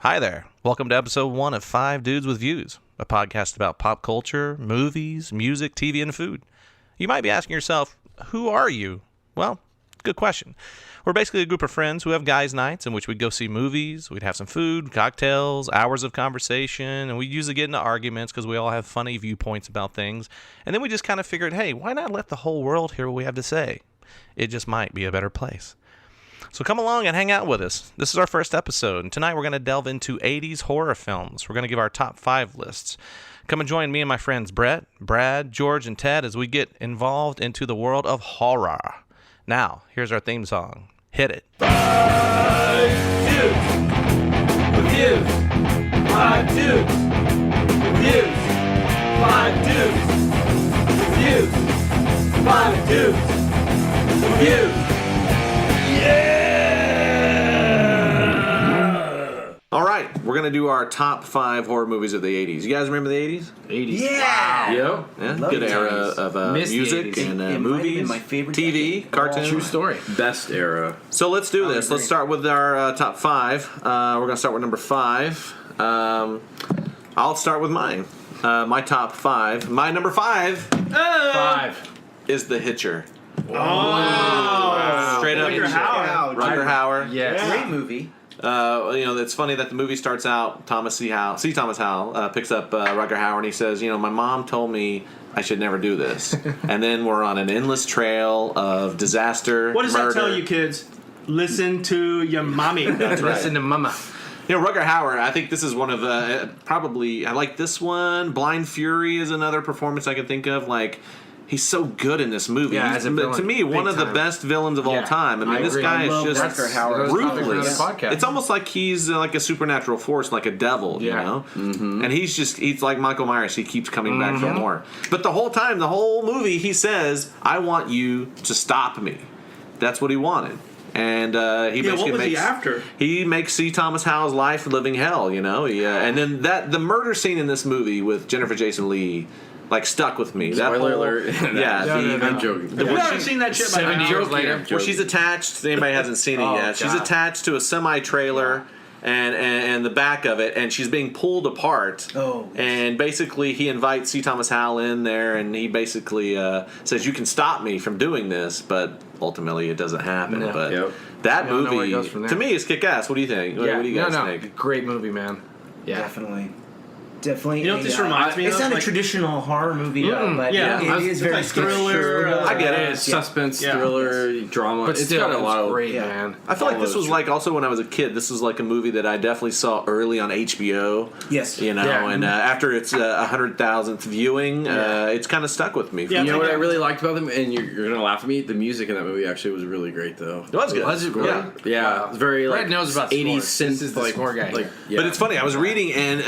Hi there. Welcome to episode 1 of 5 Dudes with Views, a podcast about pop culture, movies, music, TV, and food. You might be asking yourself, who are you? Well, good question. We're basically a group of friends who have guys' nights in which we'd go see movies, we'd have some food, cocktails, hours of conversation, and we'd usually get into arguments because we all have funny viewpoints about things. And then we just kind of figured, hey, why not let the whole world hear what we have to say? It just might be a better place. So come along and hang out with us. This is our first episode, and tonight we're going to delve into 80s horror films. We're going to give our top 5 lists. Come and join me and my friends Brett, Brad, George, and Ted as we get involved into the world of horror. Now, here's our theme song. Hit it. 5 Dudes with Views. 5 Dudes with Views. 5 Dudes with Views. 5 Dudes with Views. Yeah! All right, we're going to do our top 5 horror movies of the 80s. You guys remember the 80s? 80s. Yeah! Yeah, good era of music and movies, my favorite TV, cartoons. True story. Best era. So let's do this. Let's start with our top 5. We're going to start with number 5. I'll start with mine. My top 5. My number 5 5. is The Hitcher. Wow. Straight up. Rutger Hauer. Rutger Hauer. Yes. Great movie. It's funny that the movie starts out, Thomas Howell picks up Rutger Hauer and he says, my mom told me I should never do this. And then we're on an endless trail of disaster, What does murder. that tell you, kids? Listen to your mommy. That's right. Listen to mama. Rutger Hauer, I think this is one of the, probably, I like this one. Blind Fury is another performance I can think of. He's so good in this movie. Yeah, as a villain, to me, one of the best villains of all time. I mean, this guy is just ruthless. It's almost like he's like a supernatural force, like a devil, you know? Mm-hmm. And he's like Michael Myers. He keeps coming back for more. But the whole time, the whole movie, he says, I want you to stop me. That's what he wanted. And he makes C. Thomas Howell's life a living hell, and then the murder scene in this movie with Jennifer Jason Leigh stuck with me. Spoiler alert. Yeah, I'm joking. You haven't seen that shit by 70 now. years later. where she's attached. Anybody hasn't seen it yet? She's attached to a semi-trailer. And the back of it, and she's being pulled apart. Oh. And basically, he invites C. Thomas Howell in there, and he basically says, "You can stop me from doing this," but ultimately, it doesn't happen. No. But that movie, to me, is kick-ass. What do you think? What do you guys think? Great movie, man. Yeah. Definitely. You know what this reminds me of? It's not a traditional horror movie, but it is very thriller. I get it. Suspense, thriller, drama. But it's still, got a lot of great, man. I feel like this was also when I was a kid. This was like a movie that I definitely saw early on HBO. Yes. And after its 100,000th viewing, it's kind of stuck with me. You know what I really liked about them, and you're gonna laugh at me. The music in that movie actually was really great, though. It was good. Was it really? Yeah, it's very Brad knows about 80s score. synth. This is the score guy. But it's funny. I was reading, and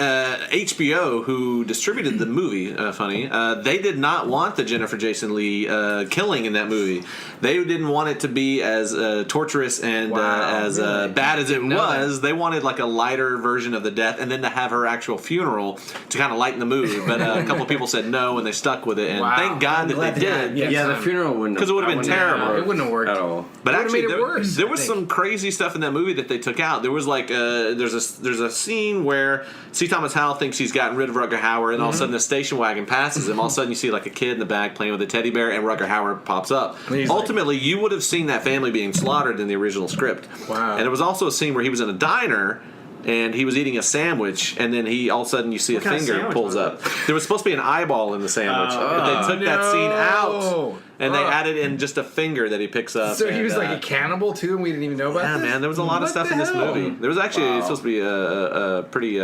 HBO, who distributed the movie, they did not want the Jennifer Jason Leigh killing in that movie. They didn't want it to be as torturous and as bad as it was. They wanted a lighter version of the death, and then to have her actual funeral to kind of lighten the mood. But a couple of people said no, and they stuck with it. And thank God that they did. Yeah, the funeral wouldn't, because it would have been terrible. It wouldn't have worked at all. But actually, there was I think. some crazy stuff in that movie that they took out. There was there's a scene where C. Thomas Howell thinks he's gotten rid of Rutger Hauer, and all of a sudden the station wagon passes him. All of a sudden you see a kid in the back playing with a teddy bear, and Rutger Hauer pops up. Ultimately, you would have seen that family being slaughtered in the original script. Wow. And there was also a scene where he was in a diner, and he was eating a sandwich, and then all of a sudden you see a finger pulls up. There was supposed to be an eyeball in the sandwich, but they took that scene out, and they added in just a finger that he picks up. So he was a cannibal too, and we didn't even know about this? Yeah, man, there was a lot of stuff in this movie. There was actually supposed to be a pretty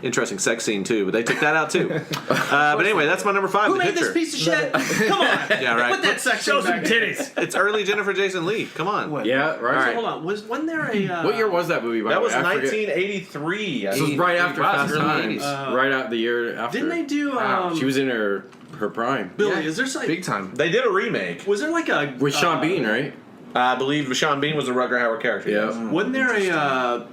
interesting sex scene too, but they took that out too. But anyway, that's my number 5. Who The made Hitcher. this piece of shit? Come on. Yeah, right. Put that section Show some back. titties. It's early Jennifer Jason Leigh. Come on. Yeah, right. Hold on. Wasn't there a... What year was that movie? By That the was way? I forget. 1983. This was right after Fast Times. 80s. Right out the year after. Didn't they do... She was in her prime. Billy, is there something... Big time. They did a remake. Was there a... With Sean Bean, right? I believe Sean Bean was the Rutger Hauer character. Yeah. Yes. Wasn't there a...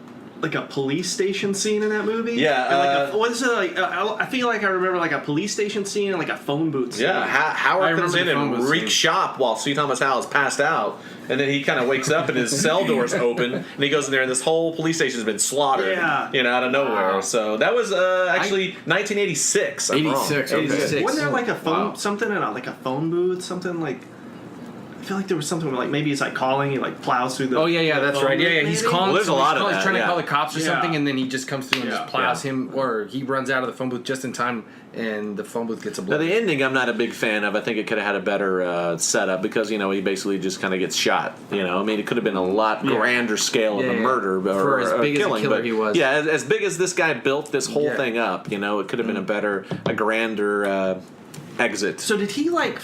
like a police station scene in that movie. Yeah, And what is it like? I feel like I remember like a police station scene and like a phone booth scene. Yeah, Howard comes in remember the and phone booth wreaks scene. shop while C. Thomas Howell is passed out, and then he kind of wakes up and his cell door's open, and he goes in there, and this whole police station's been slaughtered, out of nowhere. Wow. So that was actually 1986. I'm wrong. 86. Okay. 86. Wasn't there like a phone Wow. something in like a phone booth, something like? I feel like there was something where, like, maybe it's like calling, he like plows through the. Oh yeah, the that's phone right. Yeah, booth, he's maybe? calling. Well, there's a lot of He's that, trying to yeah. call the cops or Yeah. something, and then he just comes through and just plows Yeah. him, or he runs out of the phone booth just in time, and the phone booth gets Now obliterated. the ending, I'm not a big fan of. I think it could have had a better setup because he basically just kind of gets shot. I mean, it could have been a lot grander scale of a murder For or as a big as a killing. killer but he was. Yeah, as big as this guy built this whole thing up, it could have been a grander exit. So did he like?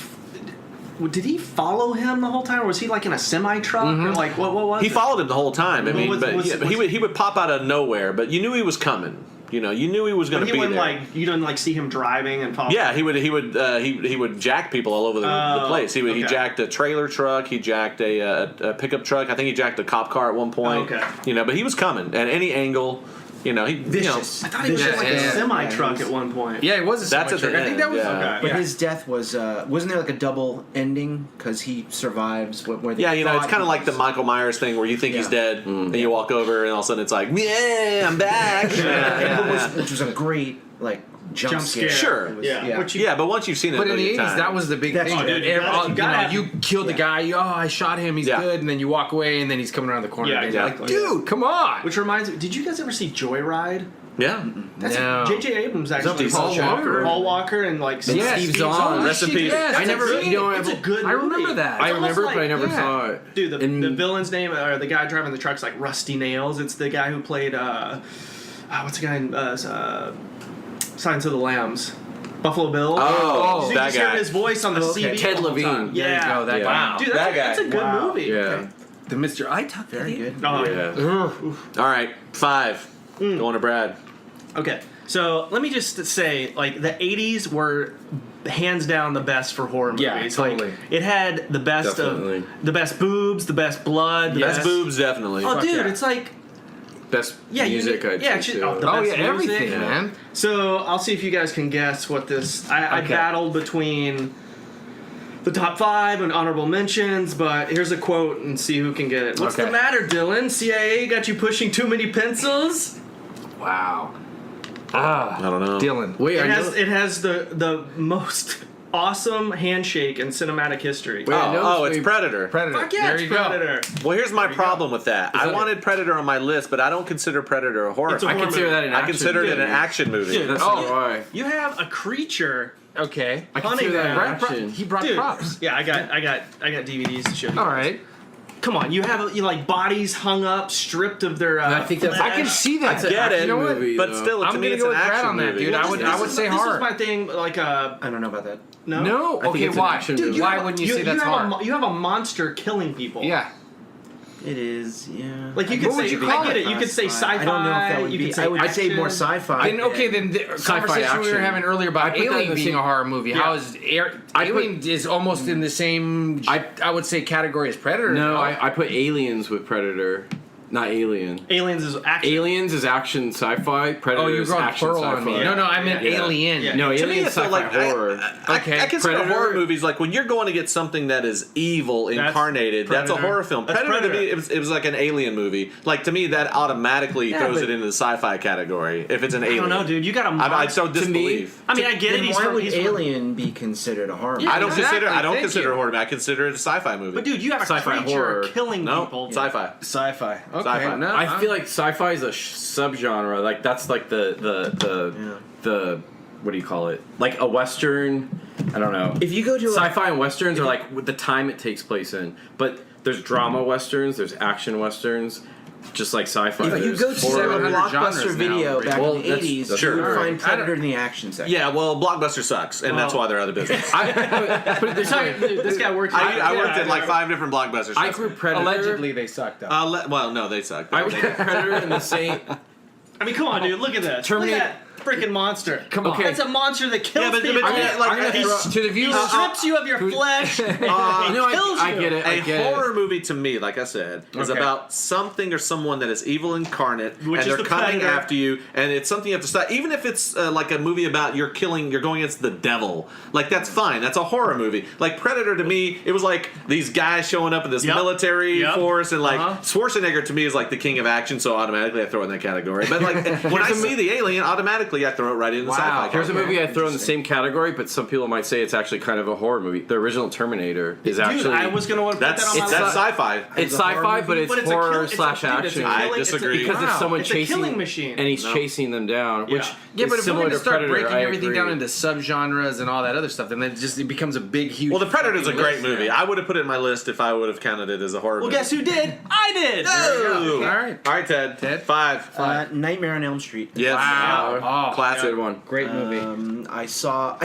Did he follow him the whole time, or was he like in a semi truck, or like what was He it? followed him the whole time. I mean, was- but was- yeah, but he would pop out of nowhere. But you knew he was coming. You knew he was going But to he be wouldn't there. like you didn't like see him driving and follow. Yeah, he would jack people all over the place. He okay. jacked a trailer truck. He jacked a pickup truck. I think he jacked a cop car at one point. Okay. But he was coming at any angle. Vicious. I thought he was in like a semi truck at one point. Yeah, it was a That's at semi-truck. the I think end, that was yeah. Okay. But Yeah. his death was wasn't there like a double ending because he survives where they Yeah, it's thought kind of he like the was- Michael Myers thing where you think he's Yeah. dead, and you walk over, and all of a sudden it's like, yeah, I'm back. which was a great like jump scare. Sure. It was- Yeah. Which Yeah, but once you've seen it, But in the 80s, time, that was the big That's thing. true. Dude. You gotta- you gotta You killed the guy. Oh, I shot him. He's Yeah. good. And then you walk away, and then he's coming around the corner. Yeah, and you're exactly. like, dude, come on. Which reminds me, did you guys ever see Joyride? yeah. That's No. J.J. Abrams actually. Paul Walker? Paul Walker and like Yeah, Steve Zahn. Zahn. Rest in peace. Yes, I never, that's you know, It's a good I movie. remember that. I It's almost remember, but I like- never yeah. saw it. Dude, the And- villain's name, or the guy driving the truck's like Rusty Nails. It's the guy who played, what's the guy in Silence of the Lambs? Buffalo Bill. Oh, you that just hear guy. his voice on the CB. Ted the whole Levine. time. There you Yeah. go, that Yeah. guy. Wow. Dude, That that's a guy. good Wow. movie. Yeah. The Mr. I Tuck. Very good. Oh, yeah. All right, 5. Going to Brad. Okay, so let me just say, like, the 80s were hands down the best for horror movies. Yeah, totally. Like, it had the best Definitely. of the best boobs, the best blood, the Best best boobs, definitely. Oh, dude, yeah. it's like Best yeah, music, I'd yeah, say, the too. best Oh, yeah, music. everything, man. So I'll see if you guys can guess what this. I Okay. battled between the top 5 and honorable mentions, but here's a quote and see who can get it. What's Okay. the matter, Dylan? CIA got you pushing too many pencils? Wow. Ah, I don't know. Dylan. Wait, It I has know. it has the most awesome handshake in cinematic history. Wait, I know Oh, it's it's Predator. Predator. Fuck yeah, there it's you Predator. Well, here's my problem with that. I that wanted Predator on my list, but I don't consider Predator a horror. It's a I horror consider movie. that an I action consider it movie. an action movie. Dude, That's Oh. so why. You have a creature. go. Okay. I Hunting consider that that. action. He brought Dude, props. yeah, I got DVDs to show you. All right. Come on, you have like bodies hung up, stripped of their. I think that's- I can see that. That's an get it, action You know what? movie, But though. still, to I'm me, gonna it's go an with Brad action on that, movie. dude. Well, I would say this horror. is my thing. Like I don't know about that. no. No. I think Okay. it's an Why? action Dude, movie. why wouldn't you say that's have horror? you have a monster killing people. Yeah. It is, yeah. Like you I could guess What would say, you I call get it? it. You could say sci-fi. I don't know if that would you be. could say I would say more action. sci-fi. Then okay, then the conversation we were action. having earlier I about put that in Alien the being same- a horror movie. How is Alien is almost in the same I would say category as Predator. No, I put Aliens with Predator. Not Alien. Aliens is action. Aliens is action sci-fi. Predator Oh, you're is going action plural sci-fi. on me. No, I meant Yeah. Alien. Yeah. No, To me, Alien it's sci-fi like horror. Okay. I consider Predator- horror movies like when you're going to get something that is evil incarnated. That's a Predator. horror film. That's Predator to me, Predator. it was like an alien movie. Like to me, that automatically throws but- it into the sci-fi category. If it's an I alien, don't know, dude. You got a I show me- disbelief. I mean, I get it. Then He's why from, would he's from- Alien be considered a horror? I don't Exactly, consider. I don't thank consider you. it horror. I consider it a sci-fi movie. But dude, you have a Sci-fi creature horror. killing no, people. sci-fi. Sci-fi. Okay. Sci-fi. No, I feel like sci-fi is a subgenre. Like that's like the what do you call it? Like a western. I don't know. If you go to Sci-fi and westerns are like with the time it takes place in. But there's drama westerns. There's action westerns. Just like sci-fi. if you there's go to horror. a 700 Blockbuster genres video now, back well, in the that's- 80s, that's you would true. find Predator in the action section. Yeah, well, Blockbuster sucks, and that's why they're out of business. Put it this way. This guy works. I worked at like 5 different Blockbusters. I grew Predator. allegedly they sucked up. Well, no, they suck. I grew Predator in the same. I mean, come on, dude. Look at this. Terminator. Look at freaking monster. Come on. That's a monster that kills but people. To the viewers, He strips you of your flesh. and No, I kills get you. it. I A get it. horror movie to me, like I said, is Okay. about something or someone that is evil incarnate, Which and is they're the coming Predator. after you, and it's something you have to stop. Even if it's like a movie about you're going against the devil, like that's fine. That's a horror movie. Like Predator to me, it was like these guys showing up in this Yep. military Yep. force, and like Uh-huh. Schwarzenegger to me is like the king of action, so automatically I throw it in that category. But like when I see the alien, automatically I throw it right in the sci-fi. Here's a category. movie I throw in the same category, but some people might say it's actually kind of a horror movie. The original Terminator is Dude, actually. I was gonna put that That's on my that's list. sci-fi. It's sci-fi, but it's But it's a horror kill- it's a- slash dude, it's a action. killing- I it's a- disagree. Because wow, it's someone it's chasing a killing machine. and he's chasing them down, which Yeah, but is if we're similar going to to start Predator. breaking I everything agree. down into subgenres and all that other stuff, then it becomes a big, huge. Well, The Predator's a fucking great list movie. now. I would have put it in my list if I would have counted it as a horror Well, movie. guess who did? I did. Oh! All right. All right, Ted. Ted? 5. Nightmare on Elm Street. Yes. Wow. Oh, Classic. Good one. Great movie. I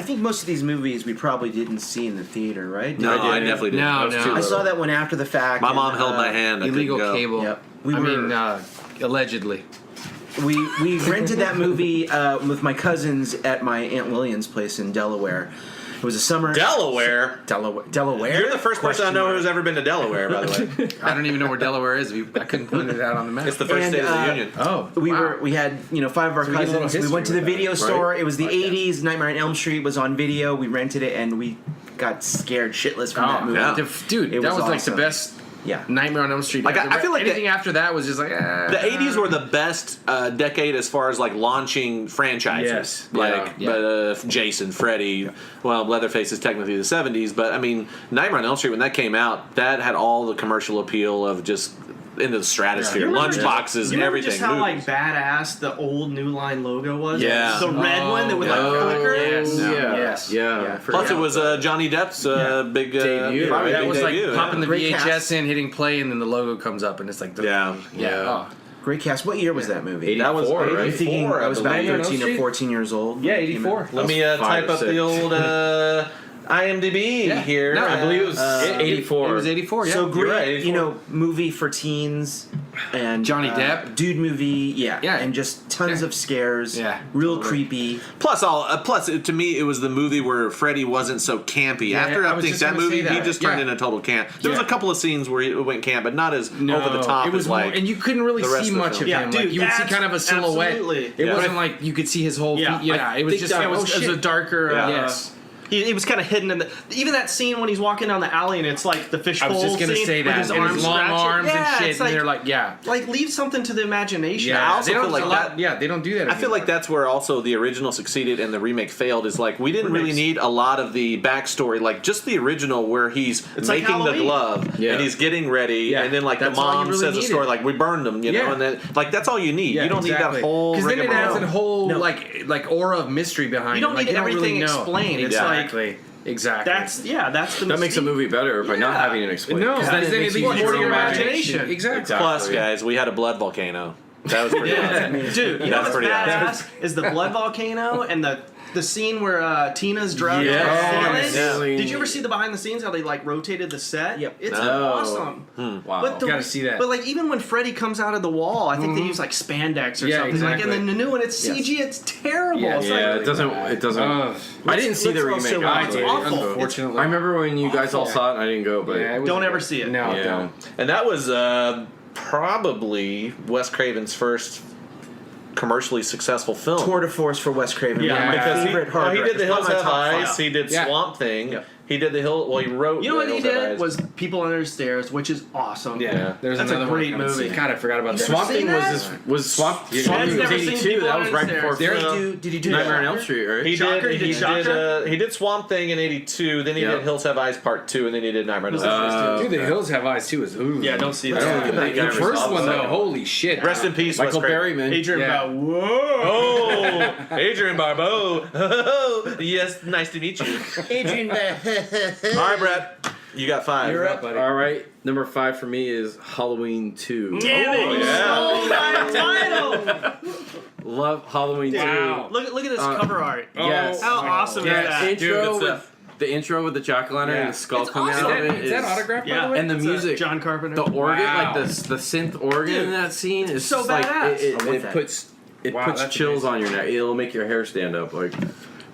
think most of these movies we probably didn't see in the theater, right? No, I definitely did. No, I was no. too I little. saw that one after the fact. My and, mom held my hand. I Illegal couldn't go. cable. Yep. Allegedly. We rented that movie with my cousins at my Aunt Lillian's place in Delaware. It was a summer. Delaware. Delaware. You're the first person I know who's ever been to Delaware, by the way. I don't even know where Delaware is. I couldn't put it out on the map. It's the first And, state of the union. Oh, We had 5 of our So we get a little cousins. We went to history the with video that, store. right? It was the 80s. Nightmare on Elm Street was on video. We rented it and we got scared shitless from that movie. yeah. Dude, It that was was like the awesome. best Yeah. Nightmare on Elm Street. Like, I feel like anything after that was just like The 80s were the best decade as far as like launching franchises. Yes. Like Yeah. Jason, Freddy. Well, Leatherface is technically the 70s, but I mean, Nightmare on Elm Street when that came out, that had all the commercial appeal of just into the stratosphere, You remember lunchboxes You and remember everything. just how like movies. badass the old New Line logo was? Yeah. The red one that would like Oh, flicker. yes. Yeah. Yeah. Plus, it was Johnny Depp's big Debut, probably right? that big was like debut, popping the Great VHS cast. in, hitting play, and then the logo comes up, and it's like the Yeah. Oh. Great cast. What year was that movie? That was 84, right? I'm thinking 84, I was about believe. 13 or 14 years old. Yeah, 84. Let me That was type 5 or up the 6. old IMDb Yeah. here. No, I believe it was 84. It was 84, yeah. So You're great, right, 84. movie for teens and Johnny Depp. dude movie, yeah, Yeah. and just tons Yeah. of scares, Yeah. real creepy. Plus, to me, it was the movie where Freddy wasn't so campy. Yeah, After I I was think just that gonna movie, say he that. just turned Yeah. into total camp. There was a couple of scenes where he went camp, but not as over the top It was as more, like. and you couldn't really the rest see of the much of film. Yeah, him. dude, Like you would see that's kind of a silhouette. absolutely. It Yeah. wasn't like you could see his whole Yeah, feet. Yeah, it was just it was a darker. Yeah. Yes. He was kind of hidden in the. Even that scene when he's walking down the alley and it's like the I fishbowl was just gonna scene say with that. his And arms his long scratching. arms Yeah, and shit, it's and they're like, yeah. like leave something to the imagination. Yeah, I also they don't feel like a lot- that- Yeah, they don't do that. I feel like that's where also the original succeeded and the remake failed. Is like we didn't really Remakes. need a lot of the backstory, like just the original where he's It's like making the Halloween. glove Yeah. and he's getting ready, Yeah. and then like That's the all you mom really says a needed. story like we burned him, you know, Yeah. and then like that's all you need. You don't need that whole because then it adds rigmarole. a whole No. like aura of mystery behind. You don't it. Like, need everything really know. explained. It's Exactly. Exactly. That's the. That makes a mystique. movie better by not Yeah. having it explained. no. 'Cause Because then then it it makes leaves you more to use your your imagination. imagination. Exactly. Plus, guys, we had a blood volcano. That was pretty awesome. Dude, you know That's what's pretty badass is the blood volcano and the scene where Tina's drugged. Yeah. on the Oh, ceiling. yeah. Did you ever see the behind the scenes how they like rotated the set? Yep. It's No. awesome. Wow. But Gotta see that. But like even when Freddy comes out of the wall, I think they use like spandex or Yeah, something. exactly. Like, and then the new one, it's CG. It's terrible. Yeah. It's Yeah, like, it doesn't. It doesn't. Ugh. I didn't see the let's remake. also- I it's did. awful. Unfortunately. I remember when you guys all Yeah. saw it. and I didn't go, but Yeah, it was- Don't ever see it. No, yeah. don't. And that was probably Wes Craven's first commercially successful film. Tour de force for Wes Craven. Yeah, one of my Because favorite horror he did The directors. Hills One of Have my top Eyes. five. He did Yeah. Swamp Thing. Yep. He did Well, he wrote. You know what The he Hills Have did Eyes. was People Under the Stairs, which is awesome. Yeah, there's That's a another one great I haven't movie. seen. God, I forgot about that. Swamp seen Thing that? was Swamp Ed's Thing was never seen 82. People That was right Under the before Stairs. Did he do Nightmare on Shocker? Elm Street, right? He Shocker? did. He did Shocker? He did Swamp Thing in '82. Then he Yep. did Hills Have Eyes Part 2, and then he did Nightmare on Elm Street. Dude, The Hills Have Eyes too. Is ooh. Yeah, don't see that. Yeah, That guy the was first awesome. one though, holy shit! Rest in peace, Michael Wes Craven. Berryman. Adrian Yeah. Bell. Whoa. Oh, Adrian Barbeau. Yes, nice to meet you. Adrian All right, Brett, you got 5. You're up, buddy. All right, number 5 for me is Halloween 2. Damn it! You yeah. stole my title. Love Halloween 2. Wow. Look at this cover art. Yes. How awesome Yes. is that? Intro Dude, with it's the intro with the jack-o'-lantern Yeah. and the skull It's coming awesome. out of it Is that autographed by Yeah. the way? And the It's music, John Carpenter. the organ, Wow. like the synth organ in that scene is so just like badass. it I want that. puts it Wow, puts that's chills amazing. on your neck. It'll make your hair stand up. Like, but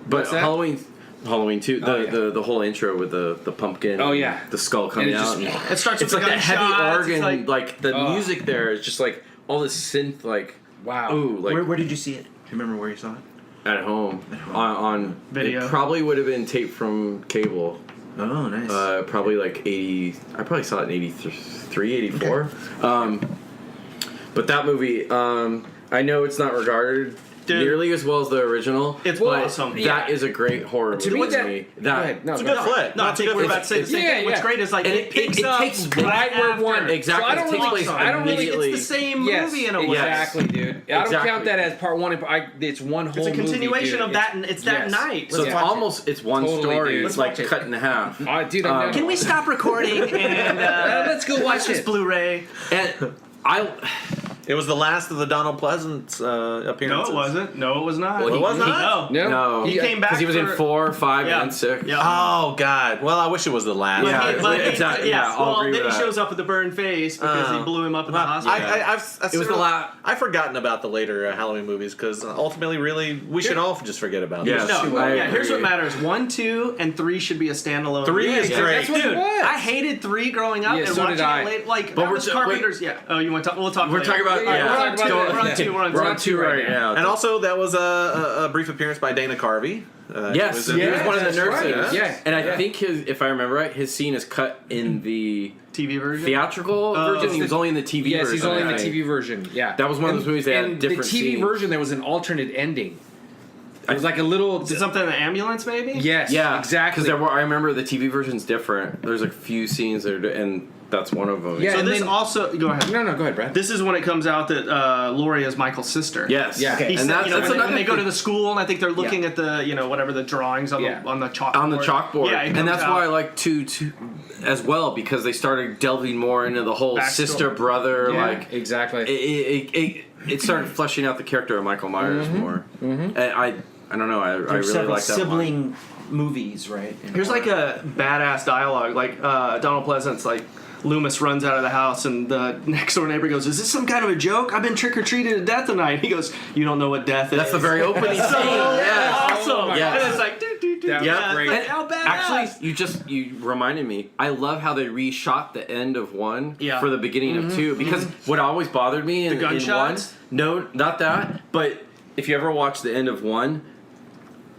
What's that? Halloween too. The whole intro with the pumpkin. Oh, yeah. the skull coming And it out. just- It starts It's with like the that heavy gunshots, organ, it's like the Oh. music there is just like all this synth, like Wow. ooh, like Where did you see it? Do you remember where you saw it? at home on Video. It probably would have been taped from cable. Oh, nice. Probably like 80. I probably saw it in 83, 84. But that movie, I know it's not regarded Dude. nearly as well as the original. It's but awesome. That is a great horror To movie. me, that- Go ahead. No, It's a go good ahead. flick. No, I it's a think good we're flick. about to say the same Yeah, thing. What's yeah. great is like And it picks it up takes right where after. one- Exactly. So I don't it takes really- place I don't really- immediately. It's the same Yes, movie in a way. exactly, dude. I don't Exactly. count that as part one. It's one whole. It's a continuation movie, dude. of that, and it's that yes. night. So Yeah. it's almost it's one Totally, story. dude. It's Let's like watch it. cut in half. Dude, I'm down. Can we stop recording and let's go watch this it. Blu-ray? And I It was the last of the Donald Pleasance No, appearances. it wasn't. No, it was not. Well, It was not? No. No, He came back because he was in for- 4, 5, Yeah. and 6. Yeah. Oh God! Well, I wish it was the last. Exactly. Yeah, I'll well, agree then with he that. shows up with the burned face because he blew him up in the hospital. It was the I've forgotten about the later Halloween movies because ultimately, really, we should all just forget about Yes. them. No, I yeah. Here's agree. what matters: 1, 2, and 3 should be a standalone. 3 is movie. great. That's what Dude, it was. I hated 3 growing up Yeah, and so watching did I. it late. Like, But that we're was t- Carpenter's. Yeah. Oh, you want to talk? We'll talk. We're later. talking about Yeah, We're on we'll talk 2. about We're on that. 2. We're on We're on 2 right now. And also, that was a brief appearance by Dana Carvey. Yes, in- he was one of the that's nurses. right. Yeah. And I Yeah. think if I remember right, his scene is cut in the TV version. theatrical version. He was only in the TV Yes, version. he's only in the I think. TV version. Yeah, That was one of those movies that had and different the TV scenes. version, there was an alternate ending. It was like a little. Is it something in the ambulance, maybe? Yes, Yeah, exactly. Because I remember the TV version's different. There's a few scenes that and that's one of them. Yeah. So and this then- also. Go ahead. No, go ahead, Brad. This is when it comes out that Lori is Michael's sister. Yes. Yeah. Okay. He And said, that's, you know, that's when another they go to thing. the school, and I think they're looking at the, you know, whatever the drawings on Yeah. the chalkboard. on the chalkboard. Yeah, it and comes that's out. why I like two as well, because they started delving more into the whole Backstory. sister brother Yeah, like exactly. it started fleshing out the character of Michael Myers more. And I don't know. I There's really several like that one. sibling movies, right? in Here's like horror. a badass dialogue. Like Donald Pleasance, like Loomis runs out of the house, and the next door neighbor goes, "Is this some kind of a joke? I've been trick or treated to death tonight." He goes, "You don't know what death is." That's the very opening scene. So Yes. awesome. Oh my God. And it's like, do. That Yeah, was great. Like, how badass. Actually, you reminded me. I love how they reshot the end of 1 Yeah. for the beginning of 2 because what always bothered me in 1, gunshots? no, not that, but if you ever watch the end of 1,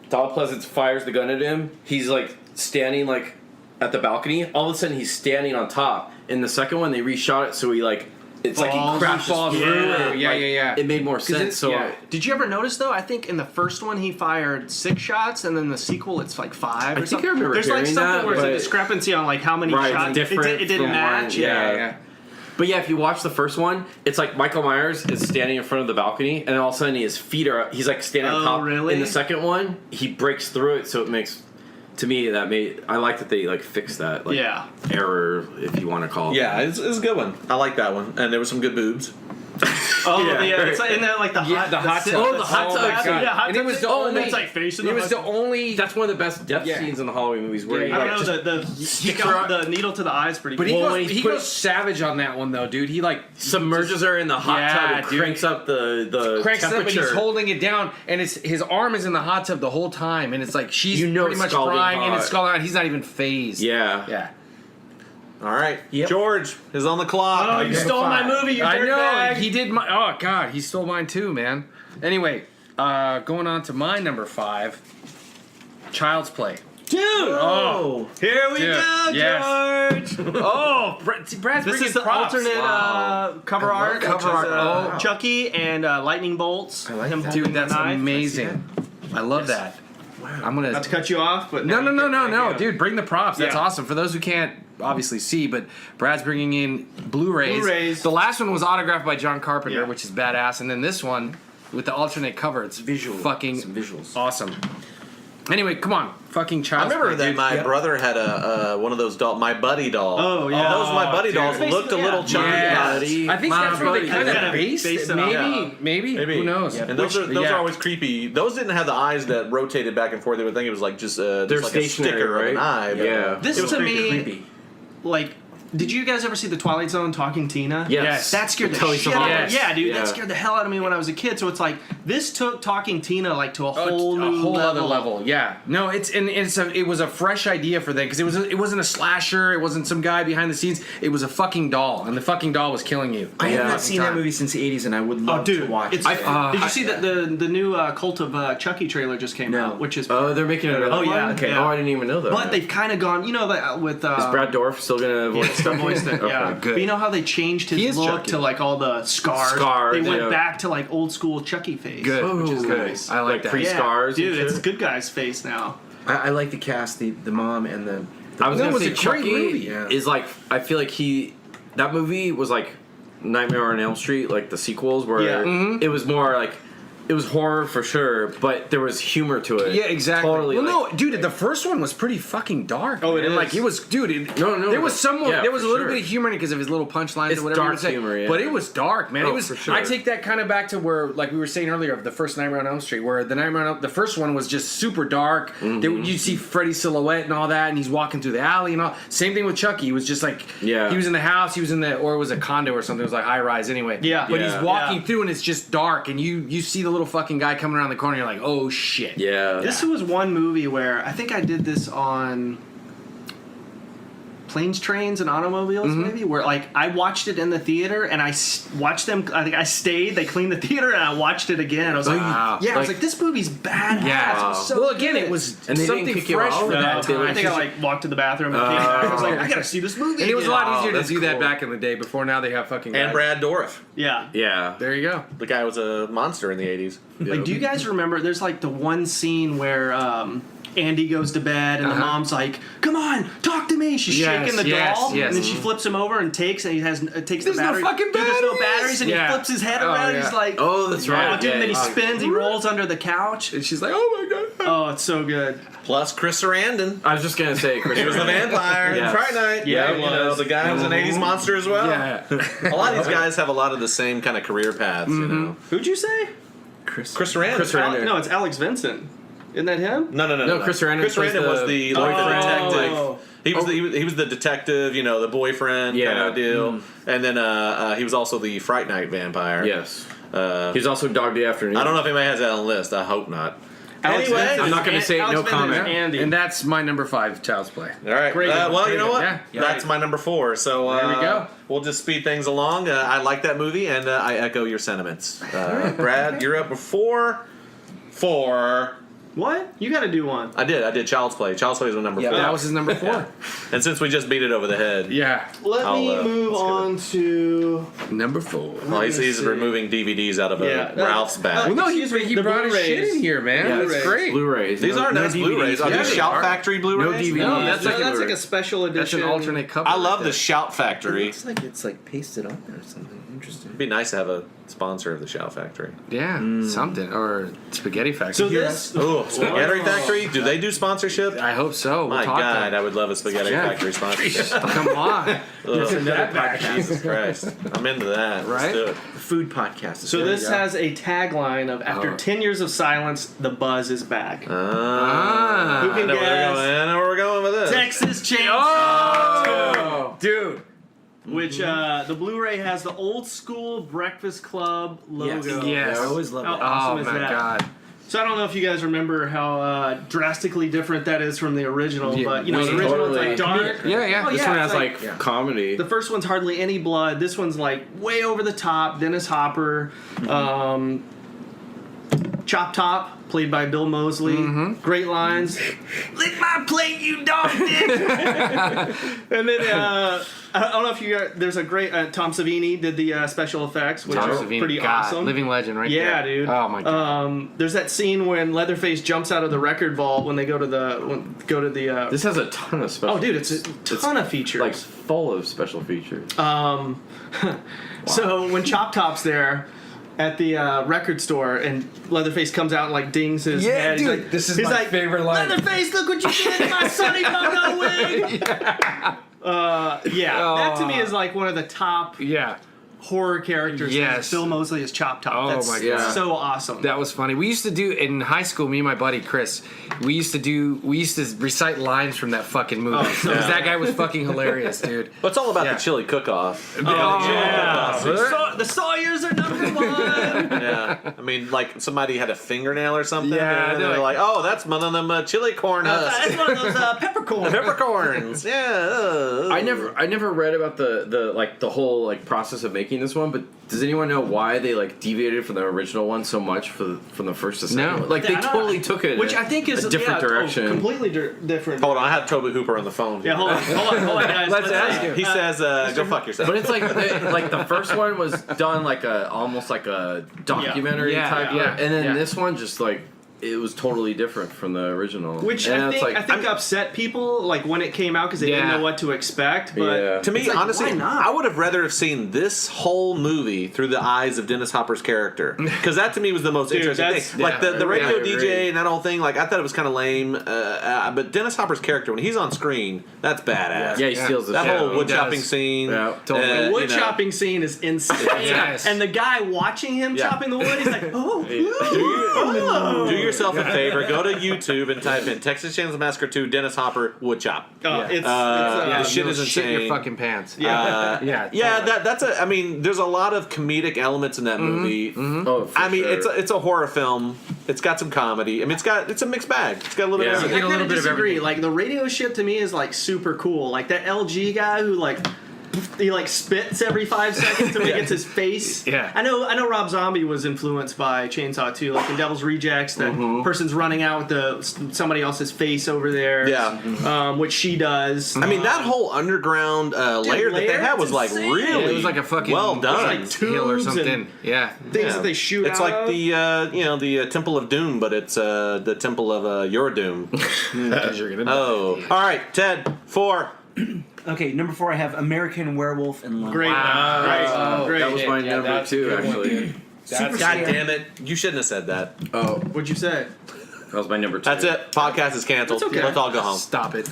Donald Pleasance fires the gun at him. He's like standing like at the balcony. All of a sudden, he's standing on top. In the second one, they reshot it so he like it's like he Falls. crashes Falls through through. it. Yeah, Like, yeah. It made more sense. So yeah. Did you ever notice though? I think in the first one he fired 6 shots, and then the sequel it's like 5 or think something. I remember There's like hearing something that, where there's a but- discrepancy on like how many Right, shots. different It didn't from match. one, yeah. But yeah, if you watch the first one, it's like Michael Myers is standing in front of the balcony, and then all of a sudden his feet are he's like standing on Oh, top. really? In the second one, he breaks through it, so it makes to me I like that they like fixed that like Yeah. error if you want to call it. Yeah, it's a good one. I like that one, and there was some good boobs. Oh Yeah, yeah, right. it's like, isn't that like the hot, the hot sit- tub. Oh, the hot Oh tub. my God. Yeah, hot And it tub was sit- the oh, and only. it's like facing It the was the hot- only. That's one of the best death Yeah. scenes in the Halloween movies. Where Yeah, I you don't like, know just the stick stick out the needle to the eyes pretty. But he cool. Well, goes, when he he put- goes savage on that one though, dude. He like submerges her in the hot Yeah, tub and dude. cranks up the cranks it up and temperature. he's holding it down, and his arm is in the hot tub the whole time, and it's like she's You know pretty it's much scalding crying and hot. it's scalding out. He's not even phased. Yeah. Yeah. All right, Yep. George is on the clock. Oh, you stole my movie, you I know dirtbag. he did my. Oh God, he stole mine too, man. Anyway, going on to my number 5, Child's Play. Dude, Oh, here we Dude, go, yes. George. oh, Brad's This bringing is the props. alternate cover art. cover which is, art. Oh. Chucky and lightning bolts. I like him that. holding Dude, that's the knife. amazing. I love that. Wow. I'm gonna. Not to cut you off, but No, now you can- no, dude! Bring the props. That's Yeah. awesome. For those who can't obviously see, but Brad's bringing in Blu-rays. Blu-rays. The last one was autographed by John Carpenter, Yeah. which is badass, and then this one with the alternate cover, it's Visual. fucking Some visuals. awesome. Anyway, come on, fucking I Child's remember Play, that dude. my Yeah. brother had a one of those My Buddy doll. Oh, yeah. those My Buddy dude. dolls looked a little Yeah. chunky. Yeah. Buddy. I think My that's where they buddy. kind Yeah. of based Base it. it Maybe, off. maybe, Maybe. who knows? And those are yeah. always creepy. Those didn't have the eyes that rotated back and forth. They would think it was like just They're like a stationary, sticker of an right? eye. But Yeah. This it was to creepy. me, Creepy. like Did you guys ever see the Twilight Zone Talking Tina? Yes. That scared the Kelly shit out of me. Savalas. Yeah, dude, Yeah. that scared the hell out of me when I was a kid. So it's like this took Talking Tina like to a Oh, whole a new whole level. other level. Yeah. No, it was a fresh idea for them because it wasn't a slasher. It wasn't some guy behind the scenes. It was a fucking doll, and the fucking doll was killing you. I have Yeah. not seen that movie since the 80s, and I would love Oh, dude, to watch it's, it. did you see that the new Cult of Chucky trailer just came No. out, which is Oh, they're making another one? yeah, Okay. yeah. Oh, I didn't even know that. but they've kind of gone, with Is Brad Dorff still gonna voice stuff? voiced it, yeah. Okay, good. But you know how they changed He his is look Chucky. to like all the scars? Scars, They went yeah. back to like old school Chucky face. Good. which is Ooh. nice. I like that. pre- Yeah, scars and dude. It's shit. good guy's face now. I like the cast, the mom and the I was No, gonna it was say a great Chucky movie. Yeah. is like, I feel like that movie was like Nightmare on Elm Street, like the sequels, where Yeah. it was more like, it was horror for sure, but there was humor to it. Yeah, exactly. Totally. Well, like- no, dude, the first one was pretty fucking dark. Oh, it man. is. Like it was, dude. No, There was some. yeah, there was a for little sure. bit of humor in it because of his little punchlines It's or whatever. dark you would say. humor, yeah. But it was dark, man. Oh, It was. for sure. I take that kind of back to where, like we were saying earlier, of the first Nightmare on Elm Street, where the first one was just super dark. Mm-hmm. You see Freddy's silhouette and all that, and he's walking through the alley and all. Same thing with Chucky. He was just like, Yeah. he was in the house. He was or it was a condo or something. It was like high rise anyway. Yeah. But Yeah. he's walking Yeah. through and it's just dark, and you see the little fucking guy coming around the corner. You're like, oh shit. Yeah. This was one movie where I think I did this on Planes, Trains, and Automobiles, maybe, where like I watched it in the theater and watched them. I think I stayed. They cleaned the theater and I watched it again. I was like, Wow. yeah, I was Like- like, this movie's badass. Yeah. It was so well, again, good. it was And they something didn't kick you fresh out? for No, that they time. were I think I like walked to the bathroom and came back. I was like, I gotta see this movie. And it was a again. lot easier to that's do that cool. back in the day. Before now, they have fucking And guys. Brad Dorff. Yeah. Yeah. There you go. The guy was a monster in the 80s. Like, do you guys remember? There's like the one scene where Andy goes to bed and the mom's like, "Come on, talk to me." She's Yes, shaking the yes, doll, yes. and then she flips him over and takes, and he takes There's the no battery. fucking Dude, there's no batteries! batteries, and Yeah. he flips his head Oh, around. yeah. And he's like, Oh, that's right. oh, dude, and then he Yeah. spins. He rolls under the couch. And she's like, oh my god. Oh, it's so good. Plus Chris Sarandon. I was just gonna say, Chris. He was the vampire Yes. in Fright Night. Yeah, he you know, was. the guy was an 80s monster as well. Yeah. A lot of these guys have a lot of the same kind of career paths, you know. Who'd you say? Chris Sarandon. Chris Sarandon. No, it's Alex Vincent. Isn't that him? No. Chris Sarandon Chris plays Sarandon was the the boyfriend. detective. Oh. He was the detective, you know, the boyfriend kind Yeah. of deal. And then he was also the Fright Night vampire. Yes. He's also Dog Day Afternoon. I don't know if anybody has that on the list. I hope not. Alex Anyway, Vincent I'm not is gonna say it, Alex no Vincent is comment. Andy. And that's my number 5, Child's Play. All right. Great. Well, you know what? Yeah. That's my number 4. So There we go. We'll just speed things along. I like that movie, and I echo your sentiments. Brad, you're up before 4. What? You got to do one. I did. Child's Play. Child's Play is my number 4. That was his number 4. And since we just beat it over the head, Yeah. Let I'll, me move let's go. on to. Number 4. well, he's see. removing DVDs out of Yeah. Ralph's bag. Well, no, Excuse me, he the brought his Blu-rays. shit in here, man. Yeah, That's great. Blu-rays. These are nice Blu-rays. Are Yeah, these they Shout are. Factory Blu-rays? DVDs. No, that's that's, like that's like a special edition. That's an alternate cover. I love right the Shout It Factory. looks like it's like pasted on there or something. Interesting. It'd be nice to have a sponsor of the Shout Factory. there. Yeah, something. Or Spaghetti Factory. So Here, this. Oh, Spaghetti Factory? Do they do sponsorship? I hope so. We'll My talk God, then. I would love a Spaghetti Yeah. Factory sponsorship. Come on. Ugh, that back. Jesus Christ. I'm into that. Let's Right? do it. Food podcast. So There you this go. has a tagline of "After Oh. 10 years of silence, the buzz is back." Ah. Who I can know where guess? we're going. I know where we're going with this. Texas Chainsaw, Oh, dude. which the Blu-ray has the old school Breakfast Club logo. Yes. I always love How that. awesome Oh is my that? god. So I don't know if you guys remember how drastically different that is from the original, Yeah, but you know the way original totally. is like dark. Yeah, yeah. Oh, This yeah, one it's has like comedy. The first one's hardly any blood. This one's like way over the top. Dennis Hopper, Chop Top, played by Bill Moseley. Great lines. Lick my plate, you dog dick. And then I don't know if you got. There's a great Tom Savini did the special effects, which Tom are Savini, pretty God, awesome. living legend right Yeah, there. dude. Oh my god. There's that scene when Leatherface jumps out of the record vault when they go to the. This has a ton of special. Oh, dude, it's a ton of features. like full of special features. So when Chop Top's there at the record store and Leatherface comes out and like dings his Yeah, head, he's dude, like, this is he's my like, favorite line. Leatherface, look what you did to my Sonny Bono wig. Yeah, that to me is like one of the top Yeah. horror characters. Yes. Bill Moseley as Chop Top. Oh That's my God. so awesome. That was funny. We used to do in high school. Me and my buddy Chris. We used to recite lines from that fucking movie because that guy was fucking hilarious, dude. But it's all about Yeah. the chili cook-off. The Sawyers are number one. Yeah, I mean, like somebody had a fingernail or something. Yeah, and they're they're like, like- "Oh, that's one of them chili corn husks, That's one of those peppercorns. peppercorns." Yeah. I never read about the whole like process of making this one, but does anyone know why they like deviated from the original one so much from the first to second? No. Like they I don't- totally took it, Which in I think is a different direction. completely different. Hold on, I have Toby Hooper on the phone. Yeah, hold on, guys. Let's ask him. He says, "Go fuck yourself." But it's like the first one was done like almost like a documentary Yeah, type, yeah, and then yeah. this one just like it was totally different from the original. Which and I it's think, like, upset people like when it came out because they didn't Yeah. know what to expect. But Yeah. To me, it's like, honestly, why not? I would have rather have seen this whole movie through the eyes of Dennis Hopper's character, because that to me was the most interesting that's- thing. Like yeah, the radio I agree. DJ and that whole thing. Like I thought it was kind of lame, but Dennis Hopper's character when he's on screen, that's badass. yeah, he steals the That show. whole wood does. chopping scene. Yeah, totally. the wood you know. chopping scene is insane. Yes. And the guy watching him Yeah. chopping the wood, he's like, Do yourself a favor, go to YouTube and type in Texas Chainsaw Massacre 2 Dennis Hopper wood chop. It's the shit You'll is shit insane. your fucking pants. yeah. Yeah. Yeah, totally. that's a. I mean, there's a lot of comedic elements in that movie. Oh, for I mean, sure. it's a horror film. It's got some comedy. I mean, it's a mixed bag. It's got a little Yeah. bit of I everything. a kind little of bit of disagree. everything. Like the radio shit to me is like super cool. Like that LG guy who like he like spits every 5 seconds to make it his face. Yeah. I know Rob Zombie was influenced by Chainsaw 2, like in Devil's Rejects, that person's running out with somebody else's face over there. Yeah. Which she does. I mean, that whole underground layer that they layer, had was it's like insane. really. It was like a fucking well done. like hill or tubes something. and- Yeah. Things Yeah. that they shoot It's out like of. the Temple of Doom, but it's the Temple of Your Doom. Because you're gonna. Oh, all right, Ted 4. Okay, number 4, I have American Werewolf in London. Great. Wow. Great. that was my Yeah, number that's a 2 good one, actually. dude. Super God scary. damn it! You shouldn't have said that. Oh, What'd you say? that was my number 2. That's it. Podcast is canceled. It's okay. Let's all go home. Stop it.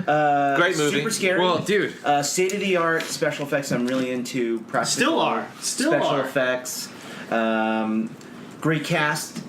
Great movie. Super scary. Well, dude. State of the art special effects. I'm really into practical. Still special are. effects. Great cast.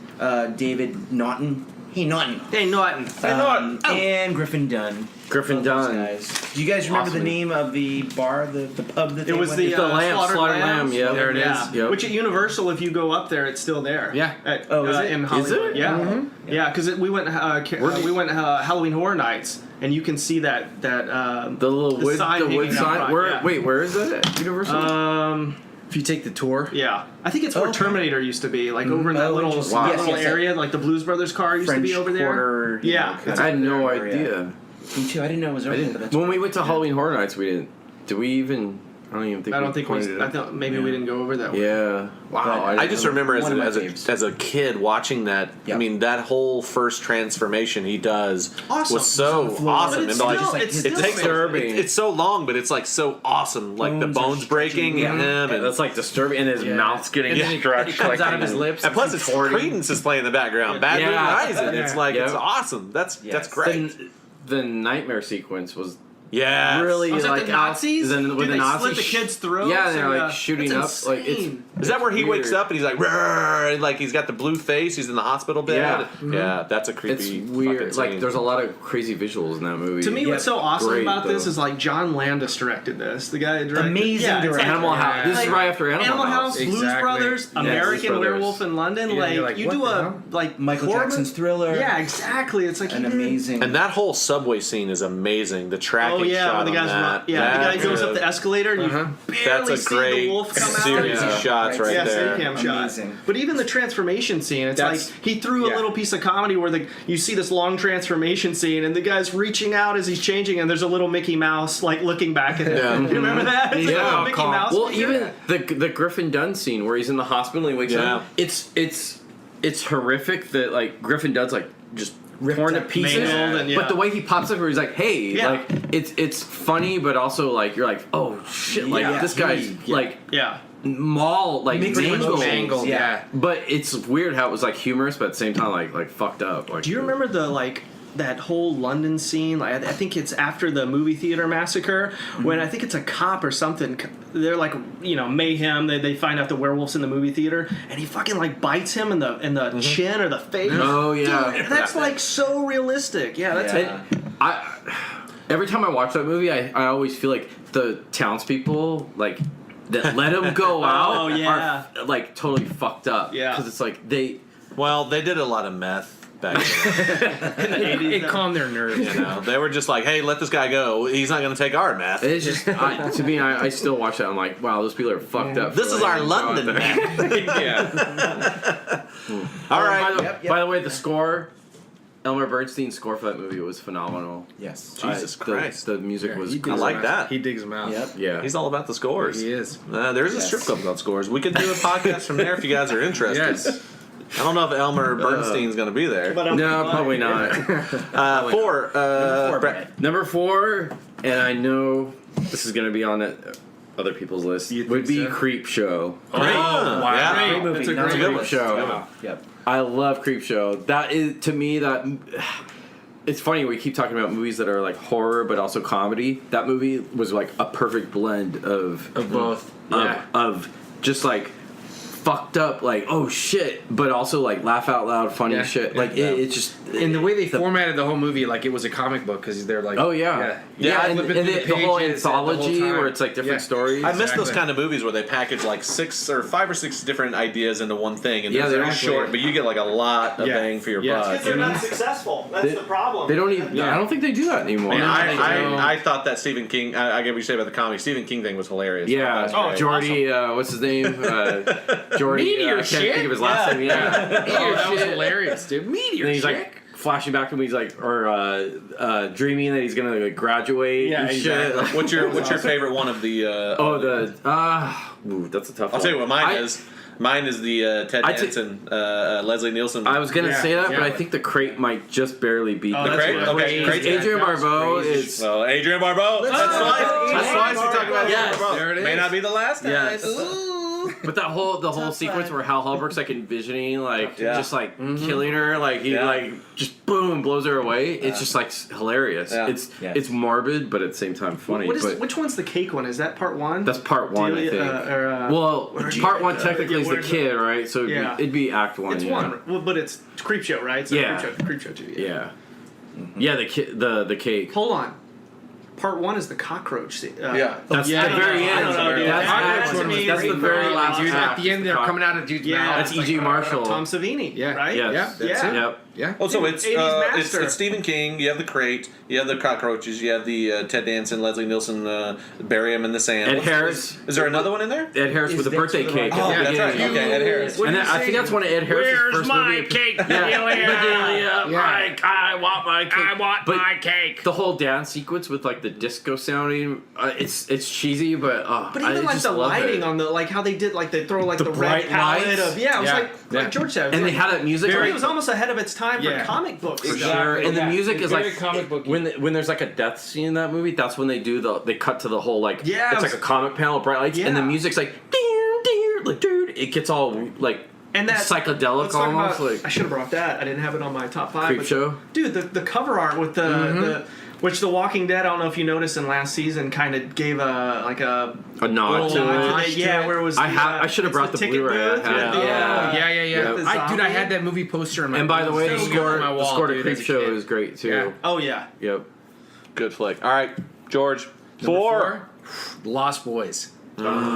David Naughton. Hey Naughton. Hey, Norton. And Griffin Dunn. Griffin Those Dunn. guys. Do you guys remember Awesome. the name of the bar, the pub that It they was went the to? The lamb, slaughtered lamb, Lambs. yeah. There it is. Yeah. Yep. Which at Universal, if you go up there, it's still there. Yeah. At, Oh, is it? in Is Hollywood. it? Yeah. Yeah, because we went Halloween Horror Nights, and you can see that The little the wood, sign the wood hanging out sign. front, Where? yeah. Wait, where is that at Universal? If you take the tour. Yeah, I think it's where Okay. Terminator used to be, like over in that Oh, little, interesting. that Yes, little yes, area, like the Blues Brothers car used French to be over there. Quarter, you Yeah. know, kind I had no of area. idea. Me too. I didn't know it was over there. But that's When we went to Halloween Horror Nights, we didn't. Did we even? I don't even think. I we don't think pointed it I out. thought maybe we didn't go over that way. Yeah. Wow. But I just remember One of my as faves. a kid watching that. Yep. I mean, that whole first transformation he does Awesome. was so He's on the floor. awesome. But it's And, like, still, like, it's it still takes disturbing. it's so long, but it's like so awesome. Like the Bones are bones breaking stretching. and him, Yeah, and that's like disturbing, and his mouth's getting And then stretched. it comes like, out of his lips. and plus it's Credence is playing in the background. Bad Moon Yeah. Rising. It's like Yeah. it's awesome. That's Yes. great. The nightmare sequence was Yeah, really Was it like the Nazis? Then with Dude, the they Nazis, slit the kids' throats. Yeah, they're and, like shooting that's up. Like it's insane. Is that where he weird. wakes up and he's like, "Rrrr," and like he's got the blue face? He's in the hospital bed. Yeah. Yeah, that's a It's creepy. weird. fucking Like scene. there's a lot of crazy visuals in that movie. To me, Yeah, what's so awesome great, about this though. is like John Landis directed this. The guy that directed Amazing it's director. like Animal House. This is like right after Animal House. Blues Exactly. Brothers, Yeah, American Blues Brothers. Werewolf in London. Yeah, like, you're like, you what do the a hell? like Michael horror Jackson's movie- Thriller. Yeah, exactly. It's like An you did- amazing. And that whole subway scene is amazing. The tracking Oh yeah, shot when the on guy's that. the guy That's goes up a- the escalator and you That's barely a see great the wolf come series out. of shots right Yeah, there. Steadicam shot. Amazing. But even the transformation scene, it's That's- like he threw a yeah. little piece of comedy where you see this long transformation scene and the guy's reaching out as he's changing and there's a little Mickey Mouse like looking back at him. Yeah. You remember that? It's like a Yeah. little Mickey Calm. Mouse. Well, figure. even the Griffin Dunn scene where he's in the hospital and he wakes Yeah. up. It's horrific that like Griffin Dunn's like just torn to up, pieces. mangled, and, yeah. But the way he pops up, where he's like, "Hey," Yeah. like it's funny, but also like you're like, "Oh shit!" Like Yeah. this guy's like yeah. mixed emotions. Mangled, Yeah. yeah. But it's weird how it was like humorous, but at the same time like fucked up. Like, Do you remember the like that whole London scene. Like I think it's after the movie theater massacre when I think it's a cop or something. They're like mayhem. They find out the werewolf's in the movie theater, and he fucking like bites him in the chin or the face. Oh yeah, Dude, that's like so realistic. Yeah, that's Every time I watch that movie, I always feel like the townspeople that let him go out are like totally fucked up. Yeah, because it's like they did a lot of meth back then. it calmed their nerves. They were just like, hey, let this guy go. He's not going to take our meth. It's just to me, I still watch that. I'm like, wow, those people are fucked up. This is our London meth. Yeah. All right. By the way, the score. Elmer Bernstein's score for that movie was phenomenal. Yes. Jesus Christ. The music was I cool. like that. He digs them out. Yep. Yeah. He's all about the scores. He is. There's a strip club called Scores. We could do a podcast from there if you guys are interested. Yes. I don't know if Elmer Bernstein's going to be there. But No, probably not. Four. Brett. Number 4, and I know this is going to be on other people's list, You think would be so? Creep Show. Wow. Yeah. Great movie. That's a Not great good a one. Show. Yep. I love Creep Show. That is, to me, that... It's funny, we keep talking about movies that are like horror but also comedy. That movie was like a perfect blend of both. Yeah. Of just like fucked up, like, oh shit, but also like laugh out loud funny Yeah. shit. Like it's just And the way they formatted the whole movie, like it was a comic book, because they're like, oh yeah, and flipping the through whole pages anthology the whole time. where it's like different Yeah. stories. I miss those Exactly. kind of movies where they package like 5 or 6 different ideas into one thing, and Yeah, they're they're short, but you get like a lot of Yeah. bang for your Yeah. buck. because they're not successful. That's the problem. They don't even. I don't think they do that anymore. And No. I thought that Stephen King. I get what you say about the comedy. Stephen King thing was hilarious. Yeah, That's great. Jordy. What's his name? Jordy. Meteor I can't shit? think of his last name. Yeah. Oh, that was hilarious, dude. Meteor And he's chick. like flashing back to him. He's like, dreaming that he's gonna like, graduate. Yeah, and exactly. shit. What's your favorite one of the? Ooh, that's a tough one. I'll tell you what mine is. Mine is the Ted I t- Danson, Leslie Nielsen. I was gonna Yeah, say that, but yeah. I think the Crate might just barely beat Oh, the that's Crate. right. Okay, Crazy. great. Adrian Barbeau is. Well, Adrian Barbeau. That's twice we talked about Yes, Adrian Barbeau. there it is. May not be the last time. Yes. But the whole sequence where Hal Holbrook's like envisioning like Yeah. just like killing her, like he Yeah. like just boom blows her away. It's just like hilarious. Yeah. It's morbid, but at the same time funny. What is? but Which one's the cake one? Is that part one? that's part 1, I think. Or, Part 1 technically yeah, is the what- kid, right? So it'd be Act 1. It's yeah. one, well, but it's Creep Show, right? So Yeah. Creep Show 2. Yeah. Yeah, the kid, the cake. Hold on. Part 1 is the cockroach. Yeah. That's Yeah, the very I end. don't know, dude. That's That Act to me 1. is That's the very great. last Dude, at act. the end, they're coming out of dude's Yeah, mouth. That's It's E.G. like, Marshall. Tom Savini, Yeah. right? Yes. Yeah, that's Yeah. it. Yep. Yeah. Oh, so it's 80's it's master. Stephen King. You have the Crate. You have the cockroaches. You have the Ted Danson, Leslie Nielsen, bury him in the sand. Ed Harris. Is there another one in there? Ed Harris with a birthday cake. Oh, at the that's right. beginning. Okay, Ed Harris. And then, I think that's one of Ed Harris's first movie. cake, Bedelia? Yeah. I want my cake. I want But my cake. the whole dance sequence with like the disco sounding, it's cheesy, but But I even like just the love lighting it. on the like how they did like they throw like The the, bright red palette lights. of it was Yeah. like George said. It was and they like, had that music. it like, was almost ahead of its time Yeah. for comic books. for Exactly. sure, and the Yeah. music It's is very like comic booky. when there's like a death scene in that movie. That's when they do they cut to the whole like Yeah, it's it like was- a comic panel, bright lights, and the Yeah. music's like ding ding, like dude, it gets all like And that psychedelic let's talk almost about- like I should have brought that. I didn't have it on my top 5. Creep but Show. Dude, the cover art with the which The Walking Dead, I don't know if you noticed in last season, kind of gave a nod to nod it. to yeah, where it was. I should have it's brought the ticket Blu-ray. I booth had. with the, Yeah. Yeah. the Dude, I zombie. had that movie poster in my And by the way, the still score on my wall, to dude, Creep as a Show kid. is great too. Yeah. Oh yeah. Yep. Good flick. All right, George. Number 4. Lost Boys.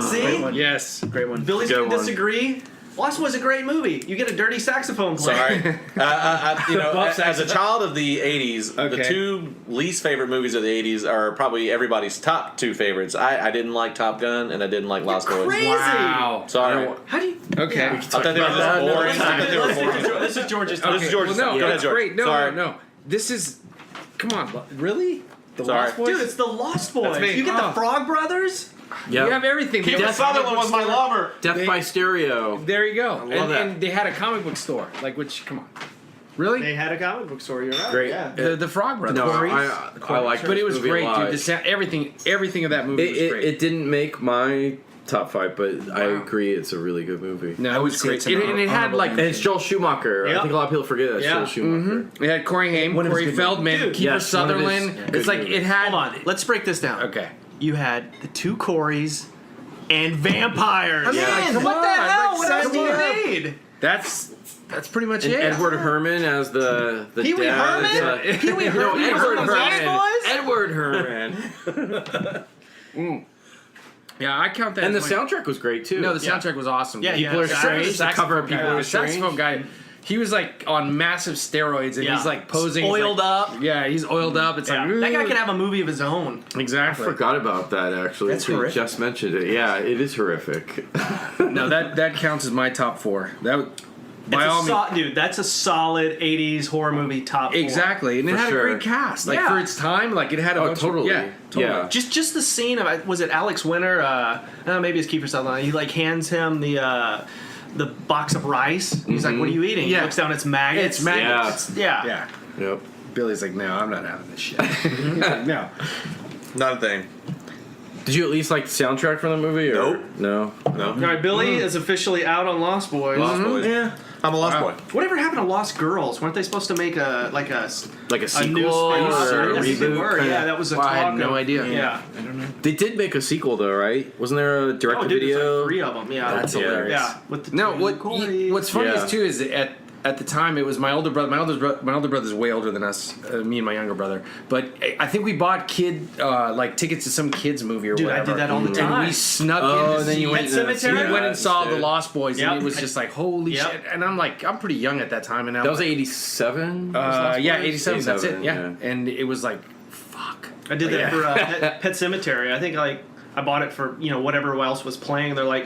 See, Yes. great one. Billy's Good gonna one. disagree. Lost was a great movie. You get a dirty saxophone player. Sorry. You know, Buff as a child of the 80s, the Okay. 2 least favorite movies of the 80s are probably everybody's top 2 favorites. I didn't like Top Gun, and I didn't like Lost Boys. crazy. Wow. Sorry. How do you? Okay. Yeah. I thought they were just boring. I thought they were boring. This is George's. This is George's. Well, no, Go ahead, that's George. great. No, Sorry. no. This is. Come on. Really? The Sorry. Lost Boys? Dude, it's the Lost Boys. me. You get Oh. the Frog Brothers. You Yep. have everything. They Kiefer have a Sutherland comic was my book store. lover. Death by Stereo. There you go. love that. And they had a comic book store. Like, which, come on. Really? They had a comic book store. You're right. Great. Yeah. The Frog Brothers. No, I like But it was this movie great, a lot. dude. Everything of that movie was great. It didn't make my top 5, but I agree it's a really good movie. No, it was say great. it's an And it had honorable like And it's Joel Schumacher. Yep. I think a lot of people forget that it's Yeah. Joel Schumacher. it had Corey Haim, One of his Corey good Feldman, movies. Kiefer Dude, yes, one of his Sutherland. good It's like movies. it had. Hold on, let's break this down. Okay. You had the 2 Corys and vampires. Man, what what the hell? Like, What else do you come need? That's pretty much And it. Edward Herman as the Pee Wee dad. Herman? Pee Wee No, Herman? Edward From the Lost Herman. Boys? Edward Herman. Yeah, I count that. And the as my- soundtrack was great too. No, the soundtrack was awesome. Yeah, People yeah, are yeah. strange. The cover of People Are The saxophone Strange. guy. He was like on massive steroids, and Yeah. he's like posing, he's Oiled like- up. Yeah, he's oiled up. It's Yeah. like That guy could have a movie of his own. I exactly. forgot about that actually. That's until you horrific. just mentioned it. Yeah, it is horrific. No, that counts as my top 4. That by all means. Dude, that's a solid 80s horror movie top 4. Exactly, and it For had sure. a great cast. Like Yeah. for its time, like it had a Oh, bunch totally. Of, yeah, totally. Yeah. Just the scene of, was it Alex Winter? Maybe it's Kiefer Sutherland. He like hands him the box of rice. He's like, "What are you eating?" Yeah. He looks down. It's maggots. It's maggots. Yeah. Yeah. Yep. Billy's like, no, I'm not having this shit. He's like, no. Not a thing. Did you at least like the soundtrack from the movie? Or? Nope. No. No. All right, Billy is officially out on Lost Boys. Lost Boys. Yeah. I'm a Lost Wow. Boy. Whatever happened to Lost Girls? Weren't they supposed to make a Like a new sequel spin-off? or a Yes, they reboot? were. kinda? Yeah, that was a Wow, talk. I had no idea. Yeah. They did make a sequel though, right? Wasn't there a direct Oh, to dude, there's video? like 3 of them. Yeah. That's Yeah. hilarious. Yeah. With the No, two Corys. what's funny Yeah. is too is at the time it was my older brother. My older brother's way older than us. Me and my younger brother. But I think we bought like tickets to some kids movie or Dude, I whatever. did that all the And time. we snuck Oh, in. To and then see you went Pet to Cemetery? We went and saw the instead. Lost Boys, Yep. and it was just like holy Yep. shit. And I'm like, I'm pretty young at that time, and I'm That was like, 87. yeah, 87. That's it. 87, Yeah. And it was like, fuck. I did that Yeah. for Pet Cemetery. I think like I bought it for whatever else was playing. They're like,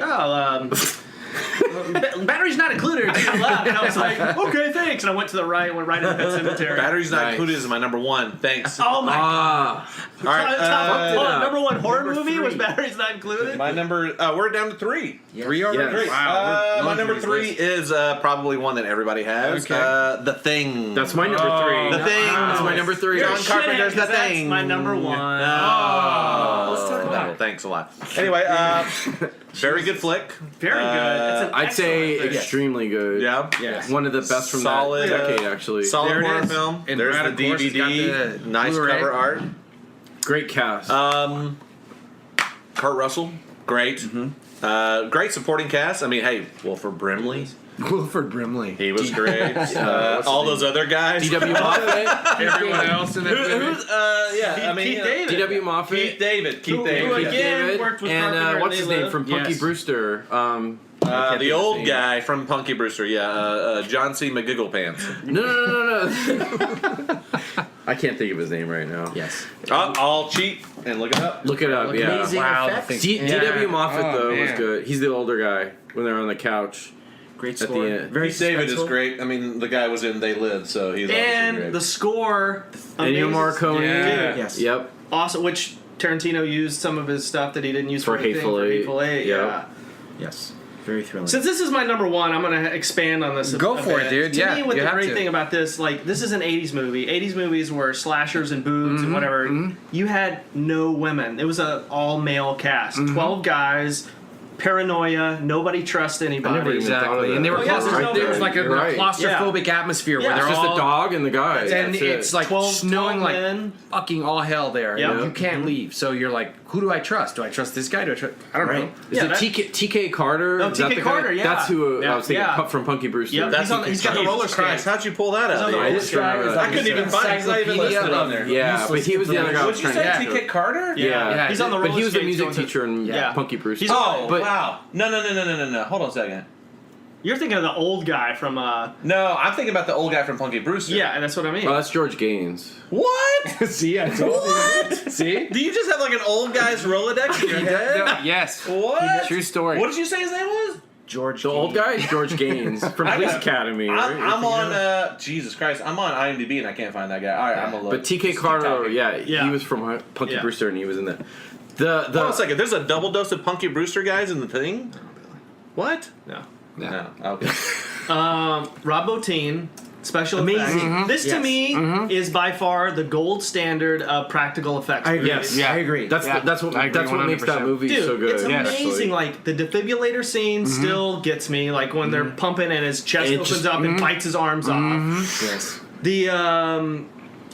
battery's not included. To the left, and I was like, okay, thanks. And I went to the right, went right into Pet Cemetery. Battery's not Nice. included is my number 1. Thanks. Oh my! Ah. All right. Number 1 horror Number movie was 3. Battery's not included. My number. We're down to 3. Three already? Yes. Wow. My number 3 is probably one that everybody has. Okay. The Thing. That's my number 3. The Thing. That's my number 3. John Carpenter's The That's Thing. my number 1. Let's talk about it. Thanks a lot. Anyway, very good flick. Very good. That's an I'd say excellent film. extremely good. Yeah. Yes. One of the best from Solid, that decade, actually. Solid There it horror is. film. And There's Brad, the of course, has got DVD. the Nice Blu-ray. cover art. Great cast. Kurt Russell, great. Great supporting cast. I mean, hey, Wilford Brimley, Wilford Brimley. he was great. All those other guys. D.W. Moffat. Everyone else in that movie. Yeah, I mean, Keith David. D.W. Moffat. Keith David. Keith Who David. again worked with Carpenter and and what's his they name live. from Punky Yes. Brewster? The old guy from Punky Brewster. Yeah, John C. McGigglepants. No. I can't think of his name right now. Yes. I'll cheat and look it up. Look it up. Yeah. Amazing Wow, the effects. thing- D.W. Moffat Oh, though was man. good. He's the older guy when they're on the couch. Great At the score. end. Very Keith David is suspenseful. great. I mean, the guy was in They Live, so he's obviously And great. the score, Ennio amazing. Morricone. Yeah. Yes. Yep. Awesome, which Tarantino used some of his stuff that he didn't use For for anything, Hateful Eight. Hateful Eight. Yep. Yeah. Yes. Very thrilling. Since this is my number 1, I'm gonna expand on this. Go a for bit. it, dude. To Yeah, me, what you the have great to. thing about this, like, this is an '80s movie. '80s movies were slashers and boobs and whatever. You had no women. It was a all male cast. 12 guys. Paranoia. Nobody trusts anybody. never even thought of Exactly. that. And they were Oh, yeah, claustrophobic. there's There no- was like a You're right. claustrophobic atmosphere Yeah. where they're It's just all the dog and the guy. and That's it's it. like 12 snowing like men. fucking all hell there. Yep. And you can't leave. So you're like, who do I trust? Do I trust this guy? Do I trust? I don't know. Right. Is Yeah, it that- TK Carter? No, Is that TK the guy? Carter, yeah. That's who Yeah. I was thinking Yeah. from Punky Brewster. Yep. That's He's got the roller Jesus Christ, skates. how'd you pull that He's on out? the I roller just remember skates. that. I couldn't even find it. It's not even listed on there. Yeah, but he was the other guy I was What'd you trying say, to TK Carter? Yeah. Yeah. He's on the But roller he was a skates music going to- teacher in Yeah. Punky Brewster. He's on- Oh, But- wow. No. Hold on a second. You're thinking of the old guy from. No, I'm thinking about the old guy from Punky Brewster. Yeah, and that's what I mean. Oh, that's George Gaines. What? See, I told you. See? Do you just have like an old guy's Rolodex in your head? Yes. What? True story. What did you say his name was? George. The old guy is George Gaines from I Police got- Academy, right? I'm on, Jesus Christ, I'm on IMDb and I can't find that guy. All right, I'm gonna look. But TK Just Carter, keep talking. yeah, Yeah. he was from Punky Yeah. Brewster, and he was in the Hold on a second, there's a double dose of Punky Brewster guys in the thing? What? No. No. Okay. Rob Bottin, Special Amazing. effects. This to Yes. me is by far the gold standard of practical effects. I agree. movies. Yeah. I agree. That's I that's agree what makes that 100%. movie Dude, so good. it's amazing. Like the defibrillator scene still gets me. Like when they're pumping and his chest It opens just- up and bites his arms off. Yes. The